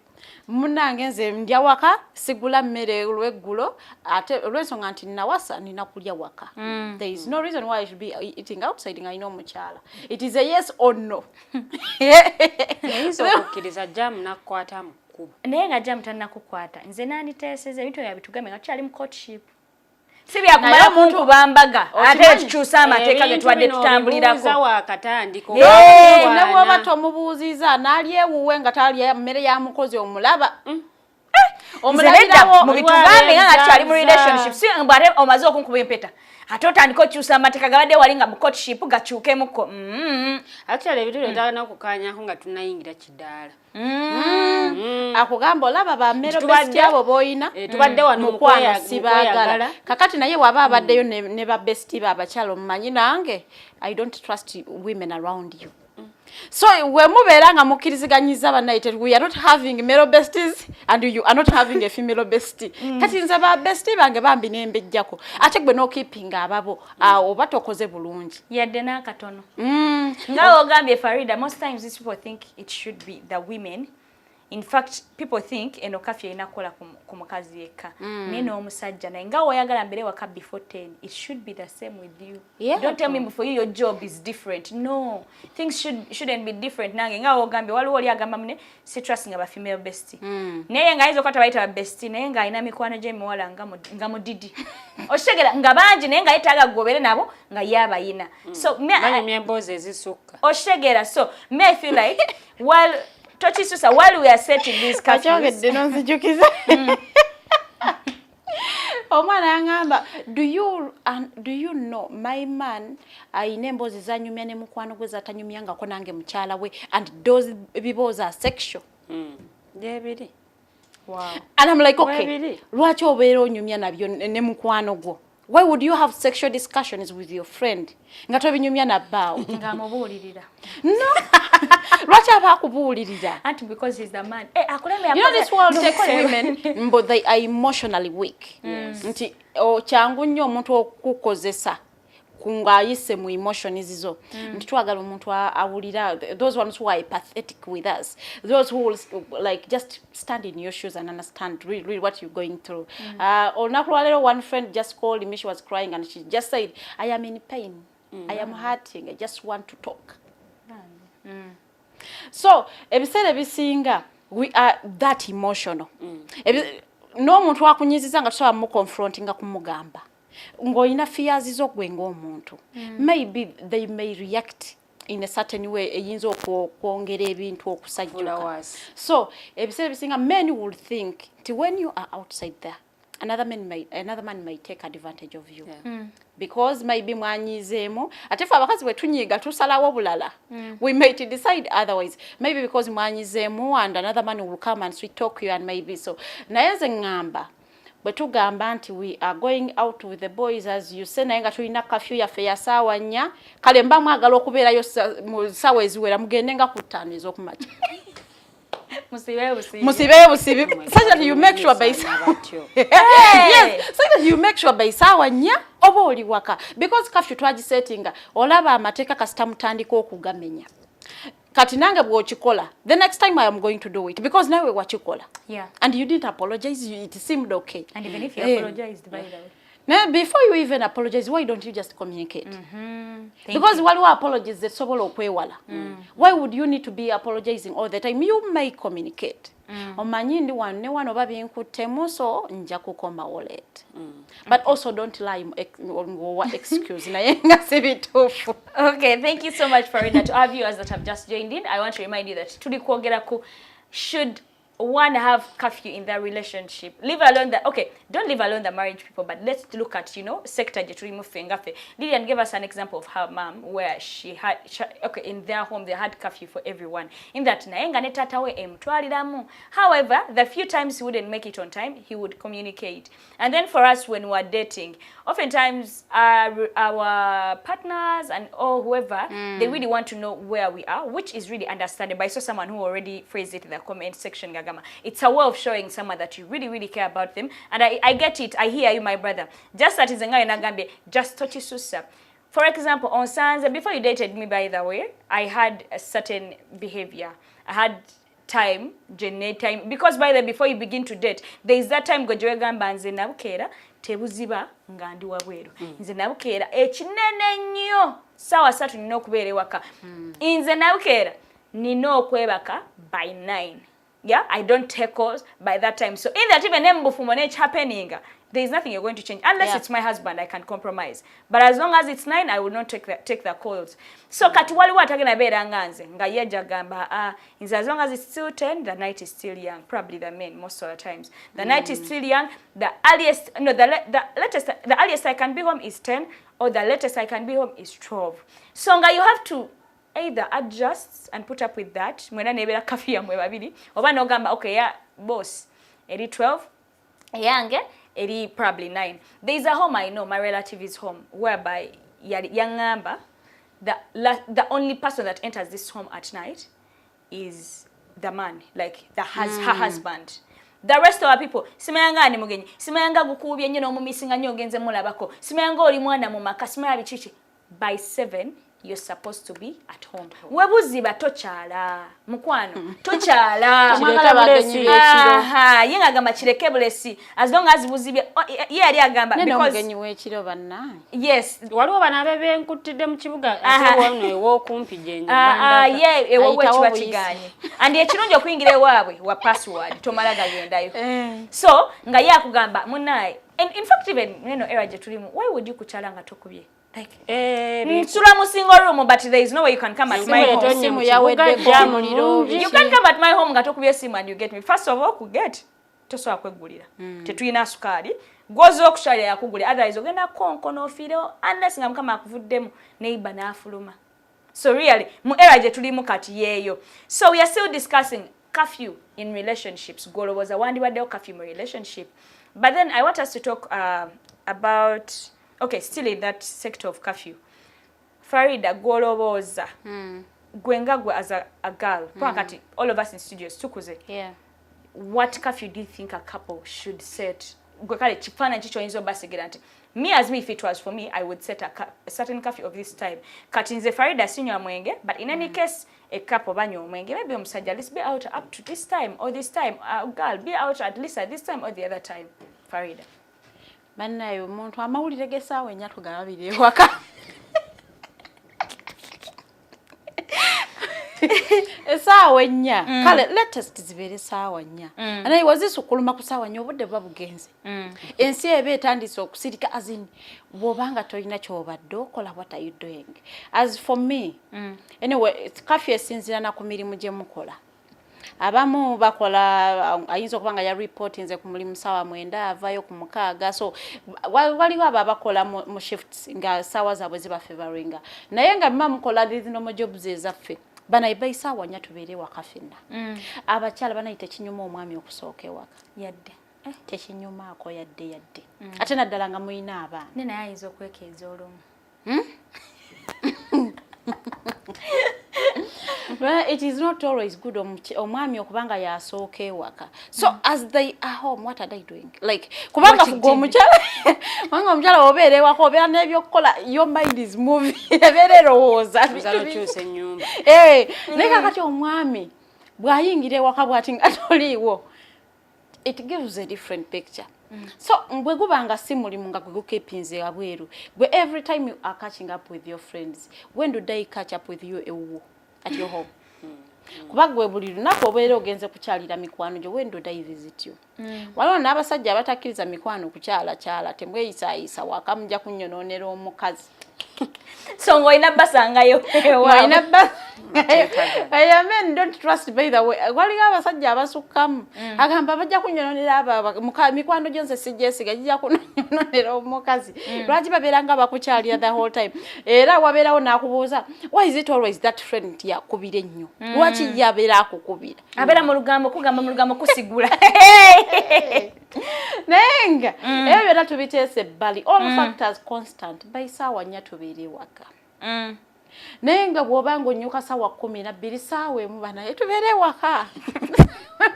Speaker 4: Munange nze ndi awaka sigula mmere olweggulo ate olw'ensonga nti nawasa nina kulya waka. There is no reason why I should be eating outside nga ino mukyala. It is a yes or no.
Speaker 3: Yiso kukkiriza jam nakwatamu.
Speaker 2: Naye nga jam tannakukwata nze nanditeeseza ebintu bya bitugambe nga tukyali mu courtship. Sibya kumala muntu bambaga ate chusa amateeka ge twadde tutambulirako
Speaker 3: zawa katandiko
Speaker 4: ne bwoba tomubuuziza n'ali ewuwe nga tali mmere ya mukozi omulaba
Speaker 2: omulabirawo mu bitugambe nga kyali mu relationship si mbare omaze okunkuba empeta ate otandika okyusa amateeka gabadde wali nga mu courtship gakyukemuko
Speaker 3: actually ebintu byetagana okukanyako nga tunayingira kidaala
Speaker 4: akugamba olaba bammero besti abo boyina
Speaker 3: tubadde wano
Speaker 4: mukwano sibagala kakati naye waba abaddeyo ne babesti babakyalo mumanyi nange I don't trust women around you. So we mubeera nga mukkiriziganyiza bannaite we are not having male besties and you are not having a female bestie. Kati nze ba bestie bange bambi nembejjako ate gwe no keeping ababo oba tokoze bulungi
Speaker 2: yadde n'akatono nga ogambye Farida, most times these people think it should be the women. In fact, people think eno kafye inakola ku mukazi yekka nene omusajja naye nga oyagala mbere waka before 10 it should be the same with you. Don't tell me before you your job is different. No, things shouldn't be different. Nange nga ogambye waliwo oli agamba mune si trust nga ba female bestie naye nga izo kwata bayita bestie naye nga ina mikwano gye miwala nga mudidi oshegera nga bangi naye nga yetaga gobere nabo nga yaba yina so me
Speaker 3: myemboze ezisukka
Speaker 2: oshegera so me I feel like while we are setting these curfews,
Speaker 4: omwana yangamba do you know my man ayina emboozi zanyumya ne mukwano gwe zatanyumyangako nange mukyala we and those ebiboozi are sexual.
Speaker 3: Debiri.
Speaker 2: Wow.
Speaker 4: And I'm like, okay, lwaki obeera onyumya nabyo ne mukwano gwo? Why would you have sexual discussions with your friend? Nga tobinyumya na bbaawo.
Speaker 2: Nga mubuulirira.
Speaker 4: No. Lwaki aba akubuulirira?
Speaker 2: And because he's the man. Akuleme
Speaker 4: you know this world takes women, but they are emotionally weak. Nti kyangu nnyo omuntu okukozesa kungayise mu emotions zo. Nti twagala omuntu awulira, those ones who are pathetic with us, those who will like just stand in your shoes and understand really what you're going through. One friend just called me, she was crying and she just said, I am in pain, I am hurting, I just want to talk. So ebiseera ebisinga we are that emotional. No muntu wakunyiziza nga tusobola mu confronting nga kumugamba ng'olina fears zo gwe ng'omuntu. Maybe they may react in a certain way eyinza okwongera ebintu okusajjuka. So ebiseera ebisinga men will think that when you are outside there another man may take advantage of you. Because maybe mwanyizeemu ate fe abakazi bwe tunyiga tusalawo bulala. We might decide otherwise. Maybe because mwanyizeemu and another man will come and sweet talk you and maybe so. Naye nze ngamba bwe tugamba nti we are going out with the boys as you say naye nga tulina kafyu yaffe ya Saawa 4 kale mba mwagala okubeerayo mu ssaawa eziwera mugende nga ku 5 ez'okumakya. Musibe such that you make sure by yes, so that you make sure by Saawa 4 oba oli waka because kafyu twagisetinga olaba amateeka kasita mutandika okugamenya. Kati nange bw'okikola the next time I am going to do it because nawe wakikola and you didn't apologize, it seemed okay.
Speaker 2: And even if you apologized by the way.
Speaker 4: Now, before you even apologize, why don't you just communicate? Because while you apologize, the soul okwewala. Why would you need to be apologizing all the time? You may communicate. Omanyi ndi wane wano babi nkutemu so nja kukoma wallet. But also don't lie or excuse na yenga sibitufu.
Speaker 2: Okay, thank you so much Farida. To our viewers that have just joined in, I want to remind you that tuli kwogera ku should one have curfew in their relationship. Leave alone that, okay, don't leave alone the marriage people, but let's look at, you know, sector jeturi mufengafe. Lilian gave us an example of her mom where she had, okay, in their home they had curfew for everyone. In that naenga netatawe emtwaliramu. However, the few times he wouldn't make it on time, he would communicate. And then for us when we're dating, oftentimes our partners and or whoever, they really want to know where we are, which is really understandable. I saw someone who already phrased it in the comment section, Gaga. It's a way of showing someone that you really, really care about them. And I get it. I hear you, my brother. Just that is a just touch susa. For example, on Sansa, before you dated me, by the way, I had a certain behavior. I had time, time. Because by the way, before you begin to date, there is that time gojwegamba nze nabukera tebuziba ngandi wabweru. Nze nabukera ekinene nnyo sawa 3 nina okubeera ewaka. Nze nabukera nina okwebaka by 9. Yeah, I don't take calls by that time. So in that even Bufumbo happening, there is nothing you're going to change. Unless it's my husband, I can compromise. But as long as it's 9, I will not take the calls. So kati waliwo atagenda beera nga nze nga yejja gamba as long as it's still 10, the night is still young. Probably the men most of the times. The night is still young. The earliest I can be home is 10, or the latest I can be home is 12. So nga you have to either adjust and put up with that. Mwena nebera kafi ya mwe babiri. Oba no gamba okay yeah boss. Eri 12 yange. Eri probably 9. There is a home I know, my relative is home, whereby young number, the only person that enters this home at night is the man, like her husband. The rest of our people, simayanga ani mugenyi, simayanga gukubye nnyo n'omumisinga nnyo ogenze mulabako, simayanga oli mwana mu maka, simaya bichichi. By 7, you're supposed to be at home. Webuziba tokyala, mukwano, tokyala. Yenga gamba kireke bulesi. As long as buzibye, ye yali agamba because
Speaker 4: mugenyi w'ekiro banna.
Speaker 3: Yes, waliwo bana bebe nkutidde mu kibuga asewano ewokumpi gyenye banda.
Speaker 2: Ewo wekiba kiganye. And ekirungi okuyingira ewaabwe wa password tomala gagendayo. So nga ye akugamba munaye. In fact even era gye tulimu, why would you kukyala nga tokubye? Like, Sula mu single room, but there is no way you can come at my home. You can't come at my home nga tokubye simu and you get me. First of all, kuget tosobola kwegulira. Tetuyina sukali. Gozo okushali yakugulira. Otherwise ogenda konko n'ofiiro unless nga mukama akuvuddemu neighbor n'afuluma. So really, mu era gye tulimu kati yeeyo. So we are still discussing curfew in relationships. Golo was a wandibaddewo curfew in relationship. But then I want us to talk about, okay, still in that sector of curfew. Farida, goloboza. Gwenga as a girl. All of us in studios, tukuze.
Speaker 4: Yeah.
Speaker 2: What curfew do you think a couple should set? Me as me, if it was for me, I would set a certain curfew of this time. Katinze Farida sinywa mwenge, but in any case, a couple banywa mwenge, maybe omusajja, let's be out up to this time or this time. Girl, be out at least at this time or the other time. Farida.
Speaker 4: Bannayo omuntu amawulire gesaawa ennya tugalabire ewaka. Esaawa ennya. Kale latest zibeere esaawa nnya. Anayi wazisukuluma ku saawa nnya obudde buba bugenze. Ensi eba etandise okusirika azini bw'obanga tolina ky'obadde okola, what are you doing? As for me, anyway, curfew esinziira na ku mirimu gye mukola. Abamu bakola ayinza okubanga ya report nze ku mulimu saawa 9 avayo ku 6, so waliwo abakola mu shifts nga saawa zaabwe ziba favoringa. Naye nga mma mukola zino jobs ezaffe banaiba isaawa nnya tubeere waka ffenna. Abakyala banayita kinyuma omwami okusooka ewaka
Speaker 2: Yadde.
Speaker 4: Tekinyumaako yadde. Ate naddala nga muyina abaana.
Speaker 2: Naye ayinza okwekeeza olumu.
Speaker 4: Well, it is not always good omwami okubanga yasooka ewaka. So as they are home, what are they doing? Like kubanga fuga omukyala wanga omukyala obeera ewaka obeera n'ebyokukola, your mind is moving. Ebeera erowooza
Speaker 3: Zalokyusa ennyumba.
Speaker 4: Naye kakati omwami bw'ayingira ewaka bw'ati nga toliiwo, it gives a different picture. So mbwe gubanga si mulimu nga gwe gukepinze wabweru, gwe every time you are catching up with your friends, when do they catch up with you at your home? Kuba gwe buli lunaku obeera ogenze kukyalira mikwano gyo, when do they visit you? Waliwo n'abasajja abatakkiriza mikwano kukyala temweyisaayisa waka mujja kunnyonoonera omukazi.
Speaker 2: So ng'olina basangayo ewaabwe.
Speaker 4: Men don't trust by the way. Waliwo abasajja abasukkamu agamba bajja kunnyonoonera mikwano gyonse sijjesiga gijja kunnyonoonera omukazi. Lwaki babeera nga bakukyalira the whole time? Era wabeerawo n'akubuuza, why is it always that friend yakubira ennyo? Lwaki yabeera akukubira?
Speaker 2: Abeera mu lugambo kugamba mu lugambo kusigula.
Speaker 4: Nenga ebyo byonna tubiteese ebbali. All factors constant. By saawa nnya tubeere ewaka. Nenga bw'obanga onnyoka saawa 12 saawa emu banaye tubeere ewaka.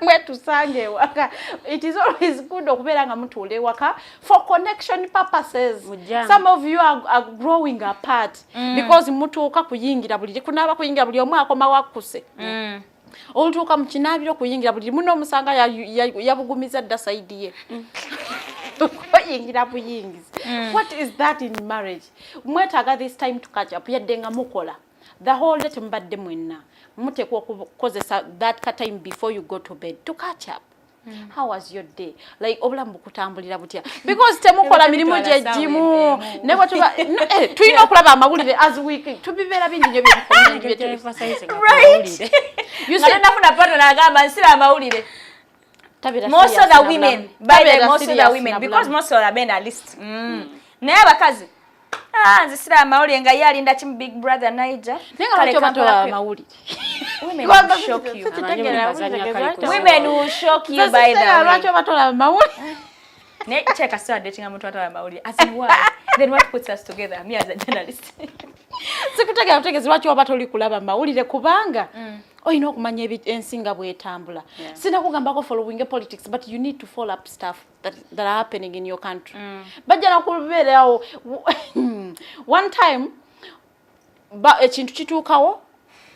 Speaker 4: Mwe tusange ewaka. It is always good okubeera nga mutuula ewaka for connection purposes. Some of you are growing apart because mutuuka kuyingira buli kunaaba kuyingira buli omu akoma wakuse. Olutuuka mu kinaabiro kuyingira buli muno omusanga yabugumiza dda sayidi ye. Kuyingira buyingizi. What is that in marriage? Mwetaaga this time to catch up yadde nga mukola. The whole day mbadde mwenna. Muteekwa okukozesa that time before you go to bed to catch up. how was your day like obulamu bukutambulira butya because temukola mirimu gye gimu ne bwatuba tulina okulaba amawulire as week tubivera bingi nyo
Speaker 2: right you said nafuna pato nagamba nsira amawulire most of the women by the most of the women because most of the men are list naye abakazi nzisira amawulire nga yalinda kim big brother Niger
Speaker 4: kale katola amawulire
Speaker 2: women will shock you women will shock you by the way
Speaker 4: lwaki batola amawulire
Speaker 2: ne check us out dating amuntu atola amawulire as in why then what puts us together me as a journalist
Speaker 4: sikutegera kutegeza lwaki wabatoli kulaba amawulire kubanga oyina okumanya ensinga bwetambula sina kugambako following politics but you need to follow up stuff that are happening in your country bajja nakubeerawo one time ekintu kituukawo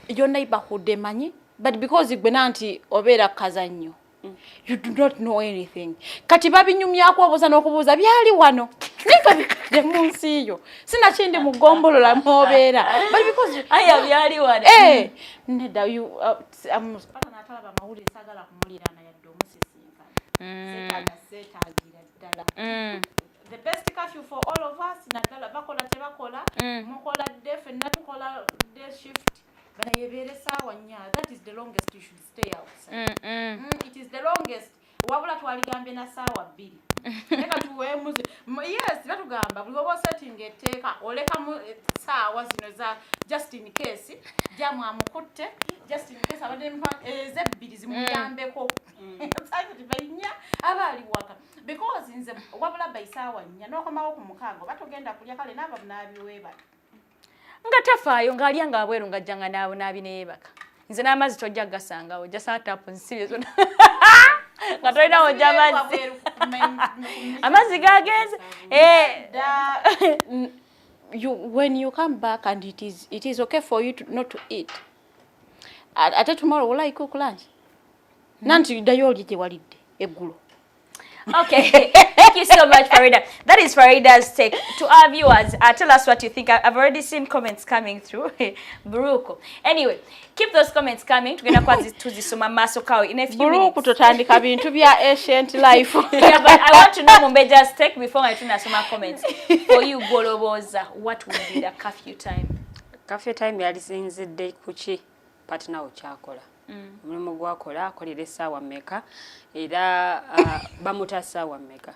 Speaker 4: your neighborhood emanyi but because gwe nanti obeera kazannyo you do not know anything kati babinyumyako obuuza n'okubuuza byali wano nika bikadde mu nsi yo sina kindi mugombolola mwobeera but because
Speaker 2: aya byali wano
Speaker 4: nedda you pata natalaba amawulire sagala kumuliraana yadde omusisinkana seetaagira ddala the best curfew for all of us naddala bakola tebakola mukola dde fenna tukola day shift bana yebeere saawa 4 that is the longest you should stay outside it is the longest wabula twaligambye na saawa 2 neka tuweemuze yes batugamba buli oba setting etteeka oleka mu saawa zino za just in case jamu amukutte just in case abadde ezebbiri zimuyambeko sakati bayinya abali waka because nze wabula bayisaawa 4 n'okomawo ku mukago batogenda kulya kale n'aba bunaabiweeba
Speaker 2: nga tafaayo ng'alya ng'abweru ng'ajjanga naabo n'abineebaka nze n'amazzi tojja gasangawo just tapu nsibye zonna nga tolina wojja amazzi amazzi gagenze
Speaker 4: when you come back and it is okay for you not to eat ate tomorrow will I cook lunch nanti ddayo olye gye walidde eggulo.
Speaker 2: Okay, thank you so much, Farida. That is Farida's take. To our viewers, tell us what you think. I've already seen comments coming through. Buruko. Anyway, keep those comments coming. Tugenda kuzisoma maso kawe in a few minutes.
Speaker 4: Buruko tutandika bintu bya ancient life.
Speaker 2: Yeah, but I want to know Omumbejja's take before I turn some comments. For you, Goloboza, what would be the curfew time?
Speaker 3: Curfew time yalisinzidde kuki partner okyakola. Mulimu gwakola akolera essaawa mmeka era bamuta ssaawa mmeka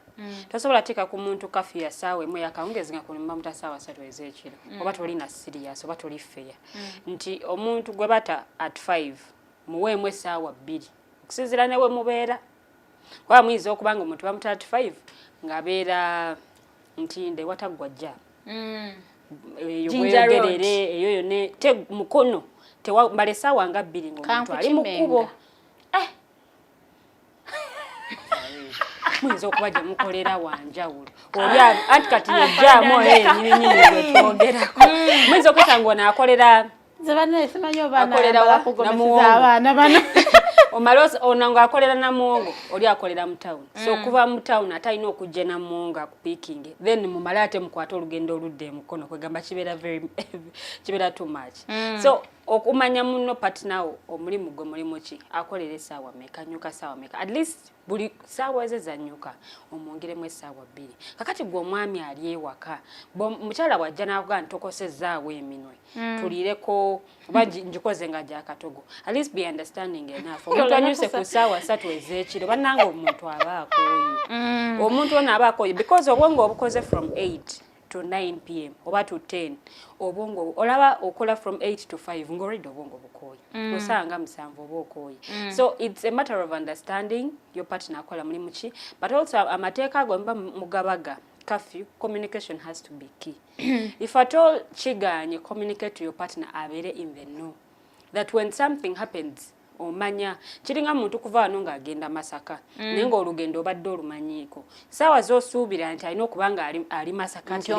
Speaker 3: tosobola teeka ku muntu kafi ya ssaawa emu yakawungezi nga kulimu bamuta ssaawa 3 ez'ekiro oba tolina serious oba toli fair nti omuntu gwe bata at 5 muweemu essaawa 2 okusinziira newe mubeera kuba muyinza okubanga omuntu bamuta at 5 ng'abeera ntinde wataggwa jja eyo bweyogerere eyo yone te mukono tewambale saawa nga 2 ng'omuntu ali mu kkubo muyinza okuba gye mukolera wanjawulo oli anti kati yejjaamu ennyininyini gwetwogerako muyinza okwesanga ono akolera
Speaker 4: abaana bano
Speaker 3: omalosi ono ng'akolera Namuwongo oli akolera mu town so okuva mu town atalina okujja Namuwongo akupiikinge then mumale ate mukwate olugendo oludde emukono kwegamba kibeera too much so okumanya muno partner omulimu gwe mulimu ki akolera essaawa mmeka nyuka ssaawa mmeka at least buli ssaawa ze zanyuka omwongeremu essaawa 2 kakati gwe omwami ali ewaka mukyala bw'ajja n'avuga ntokosezaawo eminwe tulireko oba njikoze nga gyakatogo at least be understanding enough omuntu anyuse ku ssaawa 3 ez'ekiro bannanga omuntu aba akooye omuntu ono aba akooye because obwongo obukoze from 8 to 9 p.m. oba to 10 obongo olaba okola from 8 to 5 ngoridi obongo bukoyi osanga musanvu obokoyi so it's a matter of understanding your partner akola mulimu ki but also amateeka ago mba mugabaga curfew communication has to be key if at all chiganye communicate to your partner abere in the know that when something happens omanya kiringa muntu kuva wano ng'agenda Masaka naye ng'olugendo obadde olumanyiiko saawa z'osuubira nti alina okubanga ali Masaka nti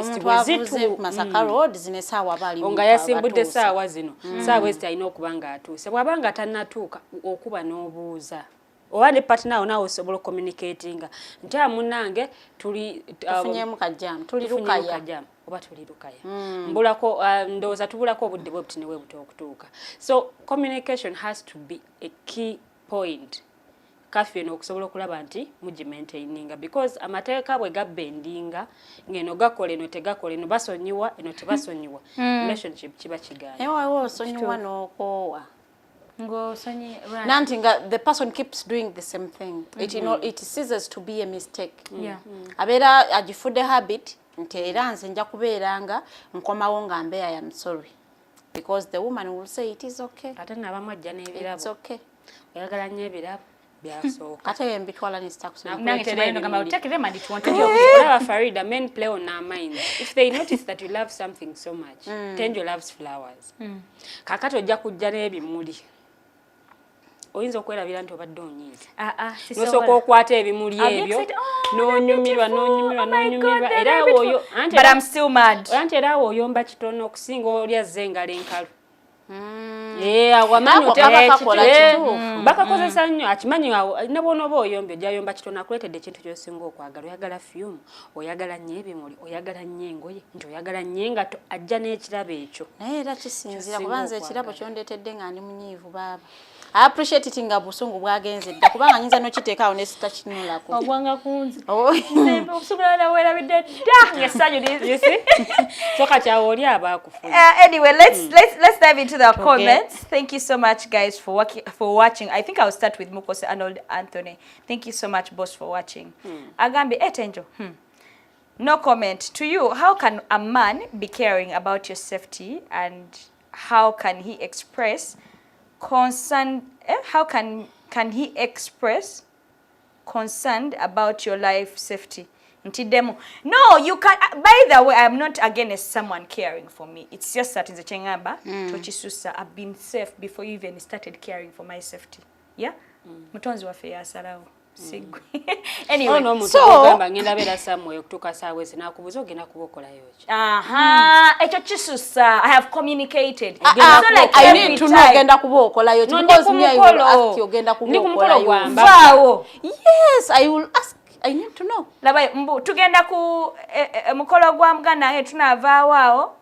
Speaker 4: Masaka road zine saawa bali
Speaker 3: nga yasimbudde saawa zino saawa ezi alina okubanga atuuse bw'abanga tannatuuka okuba n'obuuza oba ne partner ona osobola communicatinga nti amunange
Speaker 4: tufunyemu kajjamu tuli lukaya
Speaker 3: oba tuli lukaya mbulako ndowooza tubulako obudde bwe buti ne bwe buti okutuuka so communication has to be a key point curfew eno okusobola okulaba nti mugimaintaininga because amateeka bwe gabbendinga ngeno gakola eno tegakola eno basonyiwa eno tebasonyiwa relationship kiba kigaana
Speaker 4: ewawo osonyiwa n'okoowa
Speaker 2: Nanti
Speaker 4: the person keeps doing the same thing. It ceases to be a mistake.
Speaker 2: Yeah.
Speaker 4: Agifudde habit nti era nze nja kubeeranga nkomawo nga mbe I am sorry. Because the woman will say it is okay.
Speaker 3: Ate n'abamu ajja n'ebirabo.
Speaker 4: It's okay.
Speaker 3: Oyagala nnyo ebirabo byasooka.
Speaker 4: Ate mbitwala ne sitakusi.
Speaker 2: Nange kibayino gamba take them and it won't
Speaker 3: help you. Olaba Farida, men play on our minds. If they notice that you love something so much, Teangel loves flowers. Kakati ojja kujja n'ebimuli. Oyinza okwerabira nti obadde onyiiza. Nosooka okwata ebimuli ebyo n'onyumirwa era oyo
Speaker 2: but I'm still mad.
Speaker 3: Anti era oyomba kitono okusinga oli azze engalo enkalu. Awamanyi bakakozesa nnyo akimanyi ne bw'onooba oyomba ojja yomba kitono akuleetedde ekintu ky'osinga okwagala. Oyagala fyumu, oyagala nnyo ebimuli, oyagala nnyo engoye, nti oyagala nnyo engato, ajja n'ekirabo ekyo.
Speaker 4: Naye era kisinzira kubanza ekirabo kyondeetedde nga ndi munyiivu baaba. I appreciate it nga busungu bwagenze dda kubanga nyinza n'okiteekaawo ne sitakinulako.
Speaker 2: Obwanga kunzi. Obusungu na werabidde dda. You see?
Speaker 3: So kati awo oli abaakufunye.
Speaker 2: Anyway, let's dive into the comments. Thank you so much, guys, for watching. I think I'll start with Mukose Arnold Anthony. Thank you so much, boss, for watching. Agambi, Teangel. No comment. To you, how can a man be caring about your safety and how can he express concern? How can he express concerned about your life safety? No, you can. By the way, I'm not against someone caring for me. It's just that in the Chengamba, I've been safe before you even started caring for my safety. Yeah? Mutonzi wa feya salao. Anyway,
Speaker 3: so ngenda bera samwe okutuka sawe sinakubuza ogenda kubokola yoki.
Speaker 2: Ekyo kisusa. I have communicated.
Speaker 4: I need to know ogenda kubokola yoki because me I will ask you ogenda kubokola yoki. Yes, I will ask. I need to know.
Speaker 2: Labai mbu tugenda ku mukolo gwa muganda tunavaawo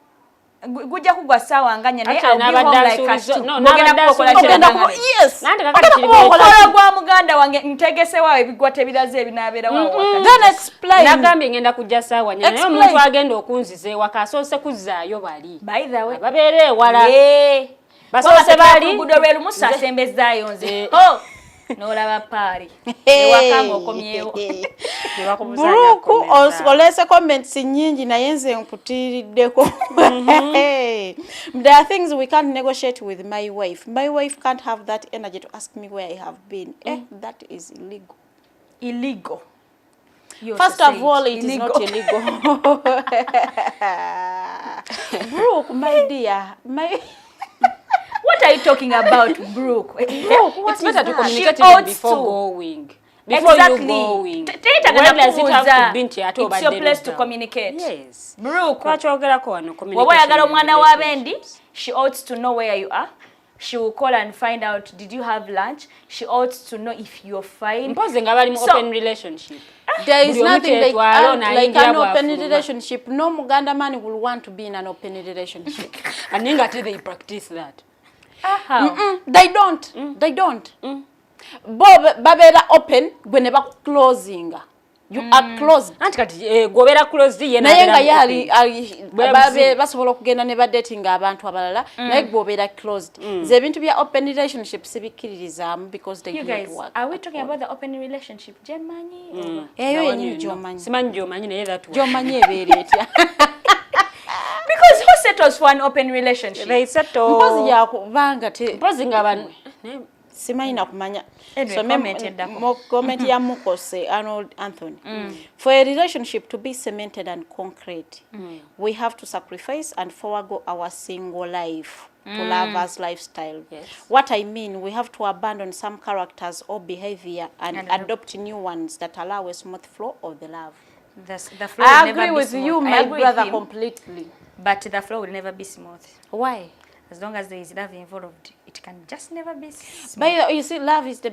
Speaker 2: gujja kugwa sawa nganya naye yes mukolo gwa muganda wange ntegese wawe ebigwa tebiraze ebinabeera wawo
Speaker 4: then explain
Speaker 3: nagambye ngenda kujja sawa nyana naye omuntu agenda okunzize wakasoose kuzaayo bali
Speaker 2: by the way
Speaker 3: babeere wala basoose bali
Speaker 2: gudo lwe lumu asembezaayo nze n'olaba paali ewakanga okomyewo
Speaker 4: Buruku olese comments nyingi naye nze nkutiriddeko. There are things we can't negotiate with my wife. My wife can't have that energy to ask me where I have been. That is illegal.
Speaker 2: Illegal.
Speaker 4: First of all, it is not illegal. Brooke, my dear,
Speaker 2: what are you talking about, Brooke?
Speaker 3: It's better to communicate even before going. Before you going.
Speaker 2: It's your place to communicate.
Speaker 3: Yes.
Speaker 2: Brooke, she ought to know where you are. She will call and find out, did you have lunch? She ought to know if you're fine.
Speaker 3: Open relationship.
Speaker 4: There is nothing like an open relationship. No Muganda man will want to be in an open relationship.
Speaker 3: And they practice that.
Speaker 4: They don't. They don't. Babera open whenever closing. You are closed.
Speaker 3: Gobera closed
Speaker 4: naye nga yali basobola okugenda ne dating abantu abalala naye gobera closed. Ze ebintu bya open relationship sibikkiririzaamu because they don't work.
Speaker 2: Are we talking about the open relationship? Jemanyi?
Speaker 4: Eyo yennyini gy'omanyi.
Speaker 3: Simanyi gy'omanyi naye that one.
Speaker 4: Gy'omanyi ebeera etya.
Speaker 2: Because who settles for an open relationship?
Speaker 3: They settle.
Speaker 4: Mpozi yakubanga te.
Speaker 3: Mpozi ng'abantu.
Speaker 4: Simanyi nakumanya.
Speaker 2: Comment
Speaker 4: ya Mukose Arnold Anthony. For a relationship to be cemented and concrete, we have to sacrifice and forego our single life to lovers' lifestyle.
Speaker 3: Yes.
Speaker 4: What I mean, we have to abandon some characters or behavior and adopt new ones that allow a smooth flow of the love.
Speaker 2: The flow
Speaker 4: I
Speaker 2: will
Speaker 4: agree
Speaker 2: never
Speaker 4: with
Speaker 2: be
Speaker 4: you,
Speaker 2: smooth.
Speaker 4: my brother, completely.
Speaker 2: But the flow will never be smooth.
Speaker 4: Why?
Speaker 2: As long as there is love involved, it can just never be smooth.
Speaker 4: But you see, love is the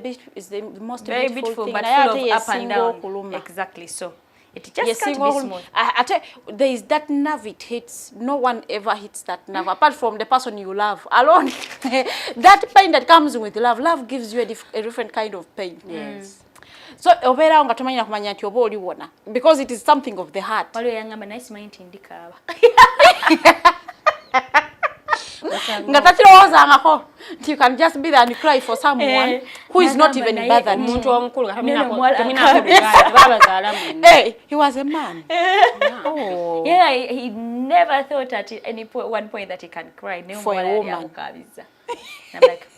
Speaker 4: most
Speaker 2: very
Speaker 4: beautiful thing.
Speaker 2: But full of up and down.
Speaker 4: Kuluma.
Speaker 2: Exactly. So It just can't be smooth.
Speaker 4: I tell you, there is that nerve it hits. No one ever hits that nerve apart from the person you love alone. That pain that comes with love gives you a different kind of pain.
Speaker 3: Yes.
Speaker 4: So obera nga tomanya kumanya nti oba oli wona because it is something of the heart.
Speaker 2: Waliwo yangamba nice mind ndikaaba.
Speaker 4: Nga takirowoozangako nti you can just be there and cry for someone who is not even better.
Speaker 3: Omuntu omukulu
Speaker 4: Hey, he was a man.
Speaker 2: Oh. Yeah, he never thought at one point that he can cry.
Speaker 4: For a woman.
Speaker 2: And I'm like,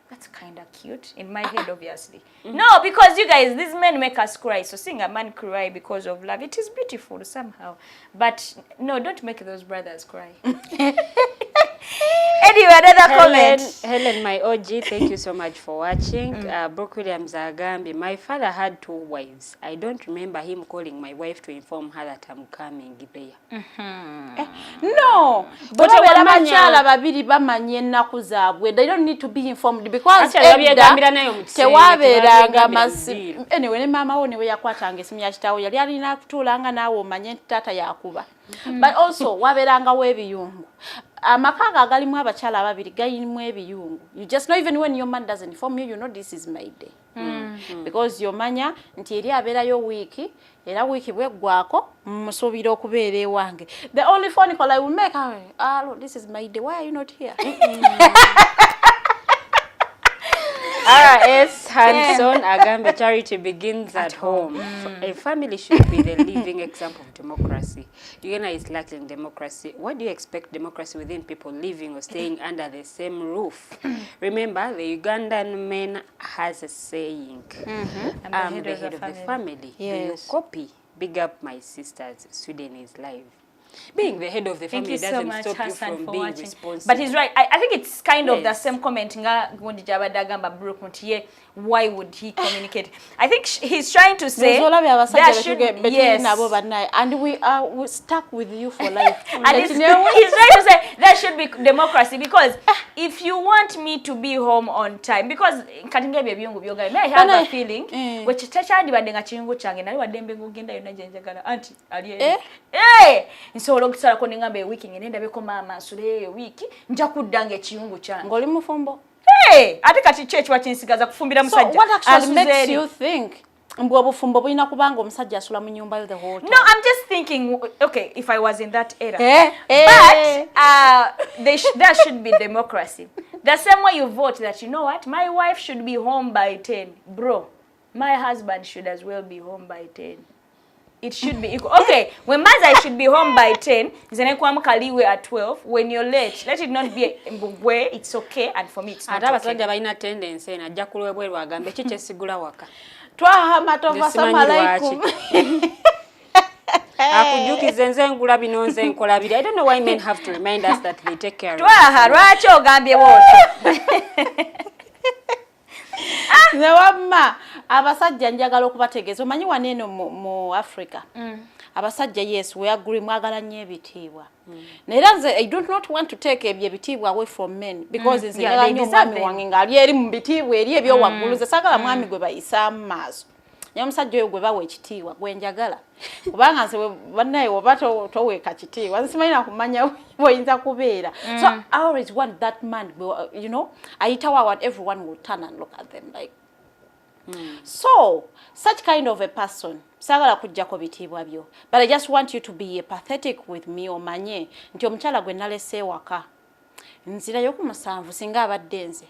Speaker 2: that's kind of cute in my head, obviously. No, because you guys, these men make us cry. So seeing a man cry because of love, it is beautiful somehow. But no, don't make those brothers cry. Anyway, another comment.
Speaker 3: Helen, my OG, thank you so much for watching. Brooke Williams Agambi, my father had 2 wives. I don't remember him calling my wife to inform her that I'm coming there.
Speaker 4: No, but abachala babiri bamanye ennaku zaabwe. They don't need to be informed because tewabeeranga masi. Anyway, ne mama wo ne we yakwatanga esimu ya kitaawo yali alina kutuulanga naawe omanye tata yakuba. But also wabeeranga w'ebiyungu. Amakaga agalimu abachala ababiri galimu ebiyungu. You just know even when your man doesn't inform you, you know this is my day. Because yomanya nti eri abeerayo wiiki era wiiki bweggwako musuubira okubeera ewange. The only phone call I will make, look, this is my day, why are you not here?
Speaker 3: RS Hanson Agambe, charity begins at home. A family should be the living example of democracy. Uganda is lacking democracy. What do you expect democracy within people living or staying under the same roof? Remember, the Ugandan man has a saying, I'm the head of the family. Yes. Do you copy? Big up my sisters. Sweden is live. Being the head of the family doesn't stop you from being responsible.
Speaker 2: But he's right. I think it's kind of the same comment. Why would he communicate? I think he's trying to say there should,
Speaker 4: yes. And we're stuck with you for life.
Speaker 2: And he's trying to say there should be democracy because if you want me to be home on time, because may I have a feeling which nsobola okusalako nengamba ewiiki ngenda beko maama nsule ewiiki nja kuddanga ekiyungu kyange
Speaker 4: ng'oli mufumbo
Speaker 2: ate kati kyo ekiba kinsigaza kufumbira musajja.
Speaker 4: So what actually makes you think mbwe obufumbo bulina kubanga omusajja asula mu nyumba yo the whole time?
Speaker 2: No, I'm just thinking, okay, if I was in that era. But there should be democracy. The same way you vote that, you know what, my wife should be home by 10. Bro, my husband should as well be home by 10. It should be equal. Okay, when Maza should be home by 10, Kaliwe at 12. When you're late, let it not be where it's okay, and for me it's not okay.
Speaker 3: I don't know why men have to remind us that they take care of
Speaker 4: Zawama abasajja njagala okubategeeza omanyi waneeno mu Africa abasajja yes we agree mwagala nnyo ebitiibwa naye nze I do not want to take ebitiibwa away from men because nze njagala nnyo omwami wange ng'ali eri mu bitiibwa eri ebyowaggulu nze saagala mwami gwe bayisaamu maaso naye omusajja oyo gwe bawa ekitiibwa gwe njagala kubanga nze bannaye oba toweeka kitiibwa nze simanyi nakumanya bw'oyinza kubeera. So I always want that man, you know, ayitawo what everyone will turn and look at them like. So such kind of a person sagala kujjako bitiibwa byo, but I just want you to be empathetic with me omanye nti omukyala gwe nalese ewaka nzirayo ku 7 singa abadde nze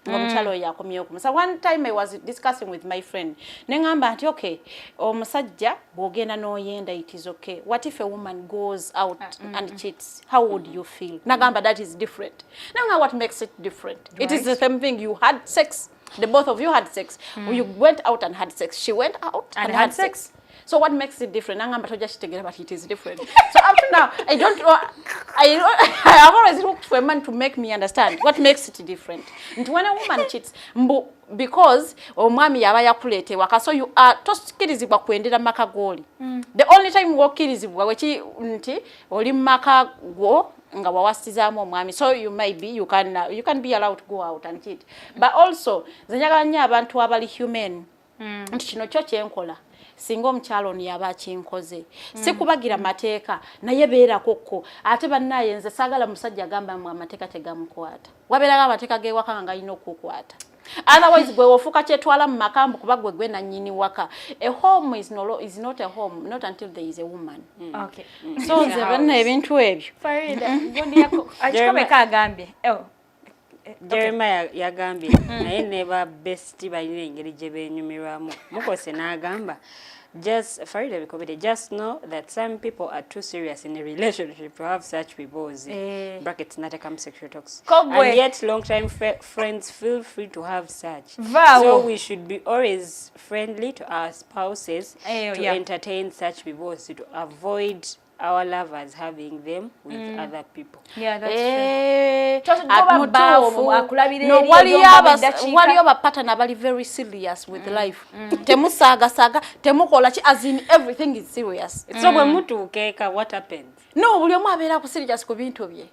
Speaker 4: omukyalo yakomyeyo ku 7. One time I was discussing with my friend nengamba nti okay omusajja bwogenda n'oyenda it is okay. What if a woman goes out and cheats? How would you feel? Nagamba that is different. Now what makes it different? Right. It is the same thing. You had sex. The both of you had sex. You went out and had sex. She went out and had sex. So what makes it different? But it is different. So up to now, I have always looked for a man to make me understand what makes it different. And when a woman cheats, because omwami yaba yakulete waka, so you are toskirizibwa kuendera maka goli. The only time wokirizibwa wechi nti oli maka go nga wawasizaamu omwami, so you can be allowed to go out and cheat. But also zenjagala nnyo abantu abali human nti kino kyo kyenkola singa omukyalo ono yaba akinkoze si kubagira mateeka naye beerakokko ate bannaye nze saagala musajja agamba mu amateeka tegamukwata wabeeraga amateeka g'ewaka nga galina okukwata otherwise gwe ofuuka kyetwala mu makambu kuba gwe nannyini waka a home is not a home not until there is a woman.
Speaker 2: Okay.
Speaker 4: So nze banna ebintu ebyo
Speaker 2: Farida gondi yako akikomeka agambye
Speaker 3: Jeremiah yagambye naye ne ba best balina engeri gye beenyumirwamu mukose n'agamba just Farida Bikobere, just know that some people are too serious in a relationship to have such people brackets not come sexual talks and yet long time friends feel free to have such. So we should be always friendly to our spouses to entertain such people to avoid our lovers having them with other people.
Speaker 2: Yeah, that's true.
Speaker 4: No, waliyo bapatana bali very serious with life. Temusaaga temukola ki as in everything is serious.
Speaker 3: So bwe mutuukeeka what happens?
Speaker 4: No, buli omu abeera ku serious ku bintu bye.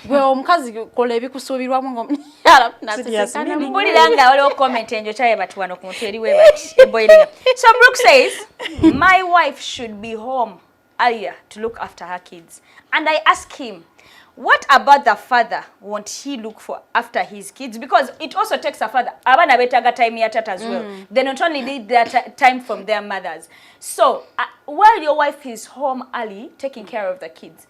Speaker 4: Gwe omukazi kola ebikusuubirwamu ng'omukyala nasisinkana.
Speaker 2: Mpulira nga waliwo comment enjo kyaye bati wano ku mutwe eriwe bati boiling. So Brooke says, my wife should be home earlier to look after her kids. And I ask him, what about the father? Won't he look for after his kids? Because it also takes a father. Abana betaga time ya tata as well. They not only need that time from their mothers. So while your wife is home early taking care of the kids,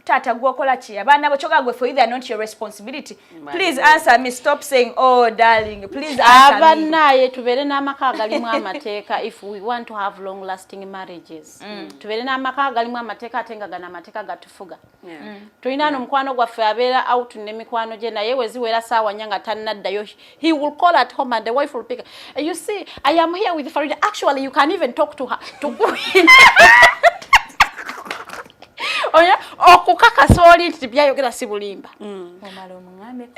Speaker 2: tata gwokola chi abana bochoka gwe for either not your responsibility. Please answer me. Stop saying oh darling, please answer me.
Speaker 4: Abanaye tubere n'amaka agalimu amateeka if we want to have long lasting marriages. Tubere n'amaka agalimu amateeka atenga gana amateeka gatufuga. Tulina n'omukwano gwaffe abeera out n'emikwano gye naye weziwera Saawa nyanga tannaddayo. He will call at home and the wife will pick. You see, I am here with Farida. Actually, you can even talk to her. Oya okukakasa oli nti byayogera si bulimba.
Speaker 2: Omala omuŋŋambe.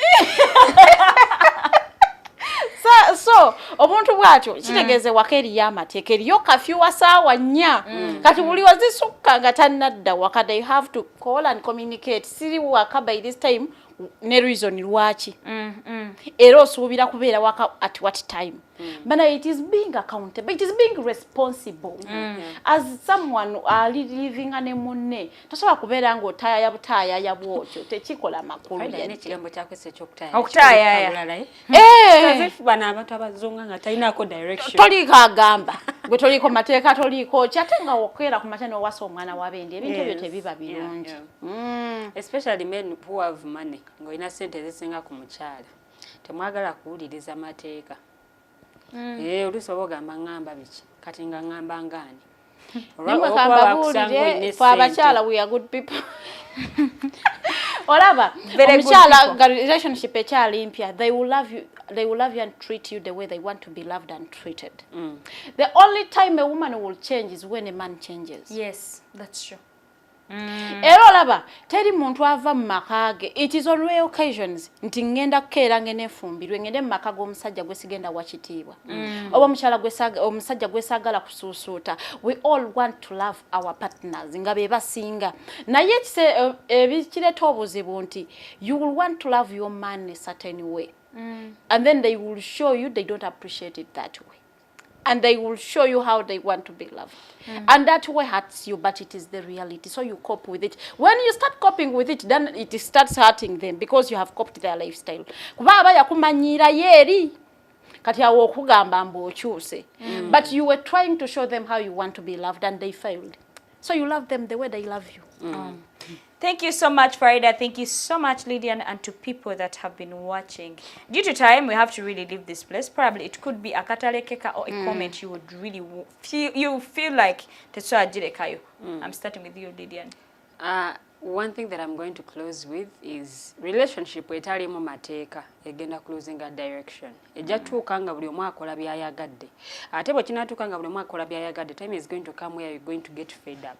Speaker 4: So omuntu bwatyo kitegeeze waka eriyo amateeka eriyo kafyu wa Saawa 4 kati buli wazisukka nga tannadda waka they have to call and communicate siri waka by this time ne reason lwaki era osuubira kubeera waka at what time. But it is being accountable, it is being responsible. As someone living ne munne tosobola kubeera ng'otaaya ya butaaya ya bwotyo tekikola makulu
Speaker 3: n'ekigambo kyakwese ekyokutaaya
Speaker 2: okutaaya
Speaker 3: bano abantu abazunga nga talinaako direction
Speaker 4: toliko agamba gwe toliko mateeka toliko ki ate nga okeera ku makya n'owasa omwana w'abendi ebintu ebyo tebiba birungi.
Speaker 3: Especially men who have money ng'olina ssente ezisinga ku mukyala temwagala kuwuliriza mateeka. Oluusi oba ogamba ngamba biki kati nga ngamba ngaani
Speaker 4: for abakyala we are good people. Olaba omukyala nga relationship ekyali mpya they will love you and treat you the way they want to be loved and treated. The only time a woman will change is when a man changes.
Speaker 2: Yes, that's true.
Speaker 4: Era olaba teri muntu ava mu maka ge. It is on rare occasions nti ngenda kukeera ngenefumbirwe ngende mu maka g'omusajja gwe sigenda wakitiibwa oba omusajja gwe saagala kusuusuuta. We all want to love our partners nga be basinga naye ebikireeta obuzibu nti you will want to love your man in a certain way and then they will show you they don't appreciate it that way. And they will show you how they want to be loved. And that way hurts you, but it is the reality. So you cope with it. When you start coping with it, then it starts hurting them because you have coped their lifestyle. Kuba aba yakumanyira yeri kati awo okugamba mbu okyuse. But you were trying to show them how you want to be loved and they failed. So you love them the way they love you.
Speaker 2: Thank you so much, Farida. Thank you so much, Lilian, and to people that have been watching. Due to time, we have to really leave this place. Probably it could be a katalekeka or a comment you would really feel like Tetsuya Jirekayo. I'm starting with you, Lilian.
Speaker 3: One thing that I'm going to close with is relationship etalimu mateeka egenda closing a direction. Ejatuuka nga buli omu akola byayagadde. Ate bwe kinaatuuka nga buli omu akola byayagadde, time is going to come where you're going to get fed up.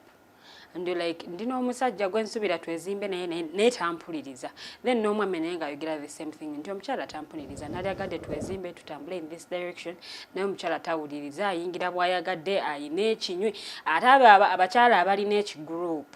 Speaker 3: And you're like, ndino omusajja gwe nsubira twezimbe naye tampuliriza. Then n'omwami naye ng'ayogera the same thing. Nti omukyala tampuliriza. Nalyagadde twezimbe tutambule in this direction. Naye omukyala tawuliriza ayingira bw'ayagadde ayina ekinywi. Ate abakyala abalina ekigroup.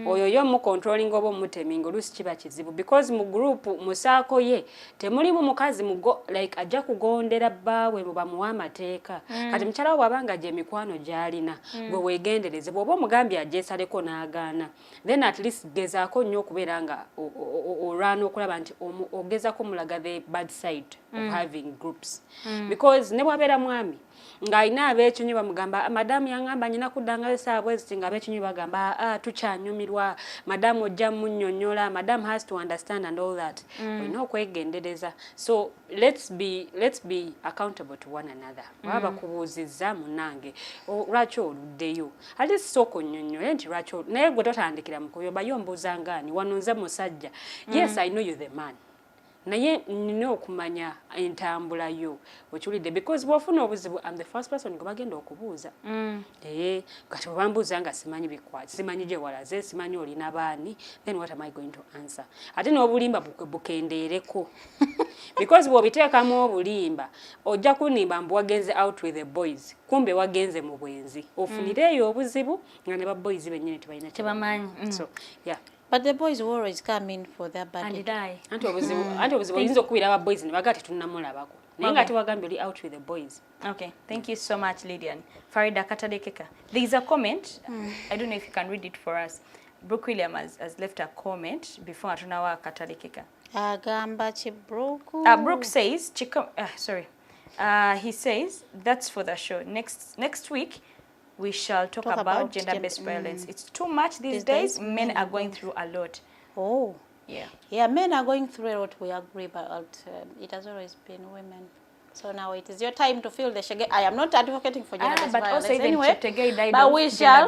Speaker 3: oyo yo mu controlling obo mutemingo lusi kiba kizibu because mu group musaako ye temulimu mukazi mugo like ajja kugondera bbawe muba muwa amateeka kati mukyala wo abanga je mikwano gyalina gwe weegendereze bw'oba omugambye ajeesaleko n'agaana then at least gezaako nnyo okubeera nga olwana okulaba nti ogezako mulaga the bad side of having groups because ne bwabeera mwami ng'alina abeekinywi bamugamba madamu yangamba nyina kuddangayo saabwe eziti nga abeekinywi bagamba tukyanyumirwa madamu ojja munnyonnyola madam has to understand and all that olina okwegendereza so let's be accountable to one another waba kubuuzizza munange lwaki oluddeyo ate sooka onnyonnyole nti lwaki naye gwe totandikira mu kuyoba yo mbuuza ngaani wano nze musajja yes I know you the man naye nina okumanya entambula yo okiwulidde because bw'ofuna obuzibu I'm the first person gwe bagenda okubuuza kati bwebambuuza nga simanyi bikwati simanyi gye walaze simanyi olina baani then what am I going to answer ate n'obulimba bukendeereko because bw'obiteekamu obulimba ojja kunimba mbu wagenze out with the boys kumbe wagenze mu bwenzi ofunireeyo obuzibu nga ne ba boys bennyini tebalina
Speaker 2: tebamanyi
Speaker 3: so yeah.
Speaker 4: But the boys will always come in for their birthday.
Speaker 2: And die.
Speaker 3: Anti obuzibu oyinza okubira aba boys ne bagati tunnamulabako naye nga tewagambye oli out with the boys.
Speaker 2: Okay, thank you so much, Lilian. Farida Katadekeka. There is a comment. I don't know if you can read it for us. Brooke William has left a comment before Atunawa Katadekeka.
Speaker 4: Agamba Chibroku.
Speaker 2: Brooke says, he says, that's for the show. Next week, we shall talk about gender-based violence. It's too much these days. Men are going through a lot.
Speaker 4: Oh.
Speaker 2: Yeah.
Speaker 4: Yeah, men are going through a lot, we agree, but it has always been women. So now it is your time to feel the shege. I am not advocating for gender-based
Speaker 2: but
Speaker 4: violence
Speaker 2: also even
Speaker 4: anyway. But we shall,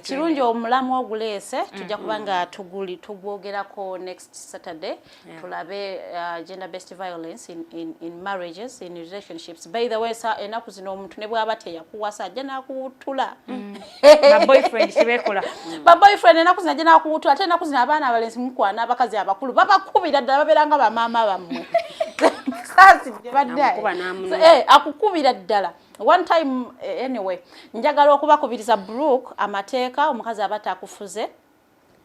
Speaker 4: kirungi omulamu oguleese tujja kubanga tugwogerako next Saturday. Tulabe gender-based violence in marriages, in relationships. By the way, enaku zino omuntu ne bw'aba teyakuwasa ajja n'akutula.
Speaker 2: Ba boyfriend kibekola.
Speaker 4: Ba boyfriend enaku zino ajja n'akutula ate enaku zino abaana abalenzi mukwana abakazi abakulu babakubira ddala babeeranga bamaama bammwe. Akukubira ddala. One time anyway njagala okubakubiriza Brooke Amateeka omukazi abata akufuze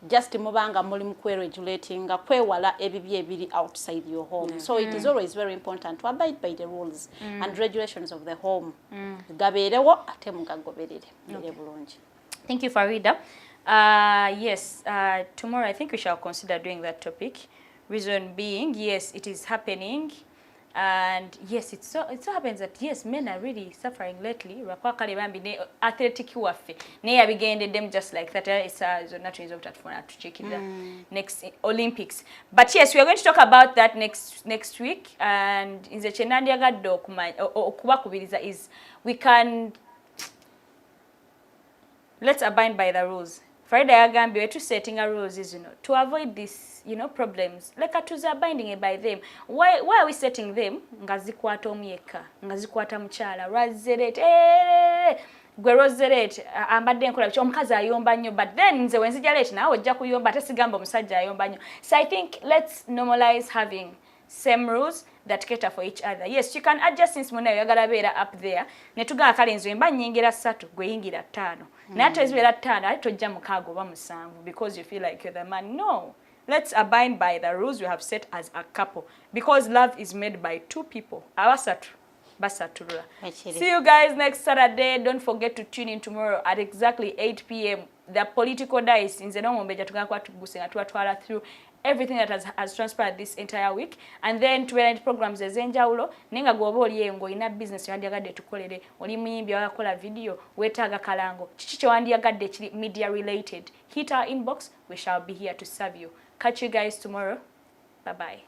Speaker 4: just mubanga muli mukweregulating nga kwewala ebibi ebiri outside your home. So it is always very important to abide by the rules and regulations of the home. Gabeerewo ate mugagoberere bulungi.
Speaker 2: Thank you, Farida. Yes, tomorrow I think we shall consider doing that topic. Reason being, yes, it is happening. And yes, it so happens that yes, men are really suffering lately. Rakwakale bambi ne athletic waffe. Ne yabigende them just like that. It's not result at for to check it next Olympics. But yes, we are going to talk about that next week. And in the chenandi agaddo okubakubiriza is we can let's abide by the rules. Farida yagambi wetu setting a rules is to avoid this problems like atuza abiding by them. Why are we setting them? Ngazikwata omyeka ngazikwata mchala razeret gwe rozeret ambadde nkola kyo omukazi ayomba nnyo but then nze wenzija late nawe ojja kuyomba tesigamba omusajja ayomba nnyo. So I think let's normalize having same rules that cater for each other. Yes, you can adjust since muna yagala beera up there. Netuga kale nzo emba nyingira 3 gwe yingira 5. Na tezibera 5 ate tojja mukaago ba musanvu because you feel like you're the man. No. Let's abide by the rules we have set as a couple because love is made by 2 people. Abasatu basaturula. See you guys next Saturday. Don't forget to tune in tomorrow at exactly 8 p.m. The political dice in Omumbejja tugakwa tugusenga twatwala through everything that has transpired this entire week, and then to programs ezenjawulo nenga gwoba oliyengo ina business yandiyagadde tukolere oli muyimbi wakola video wetaaga kalango kiki kye wandiyagadde kiri media related, hit our inbox. We shall be here to serve you. Catch you guys tomorrow. Bye bye.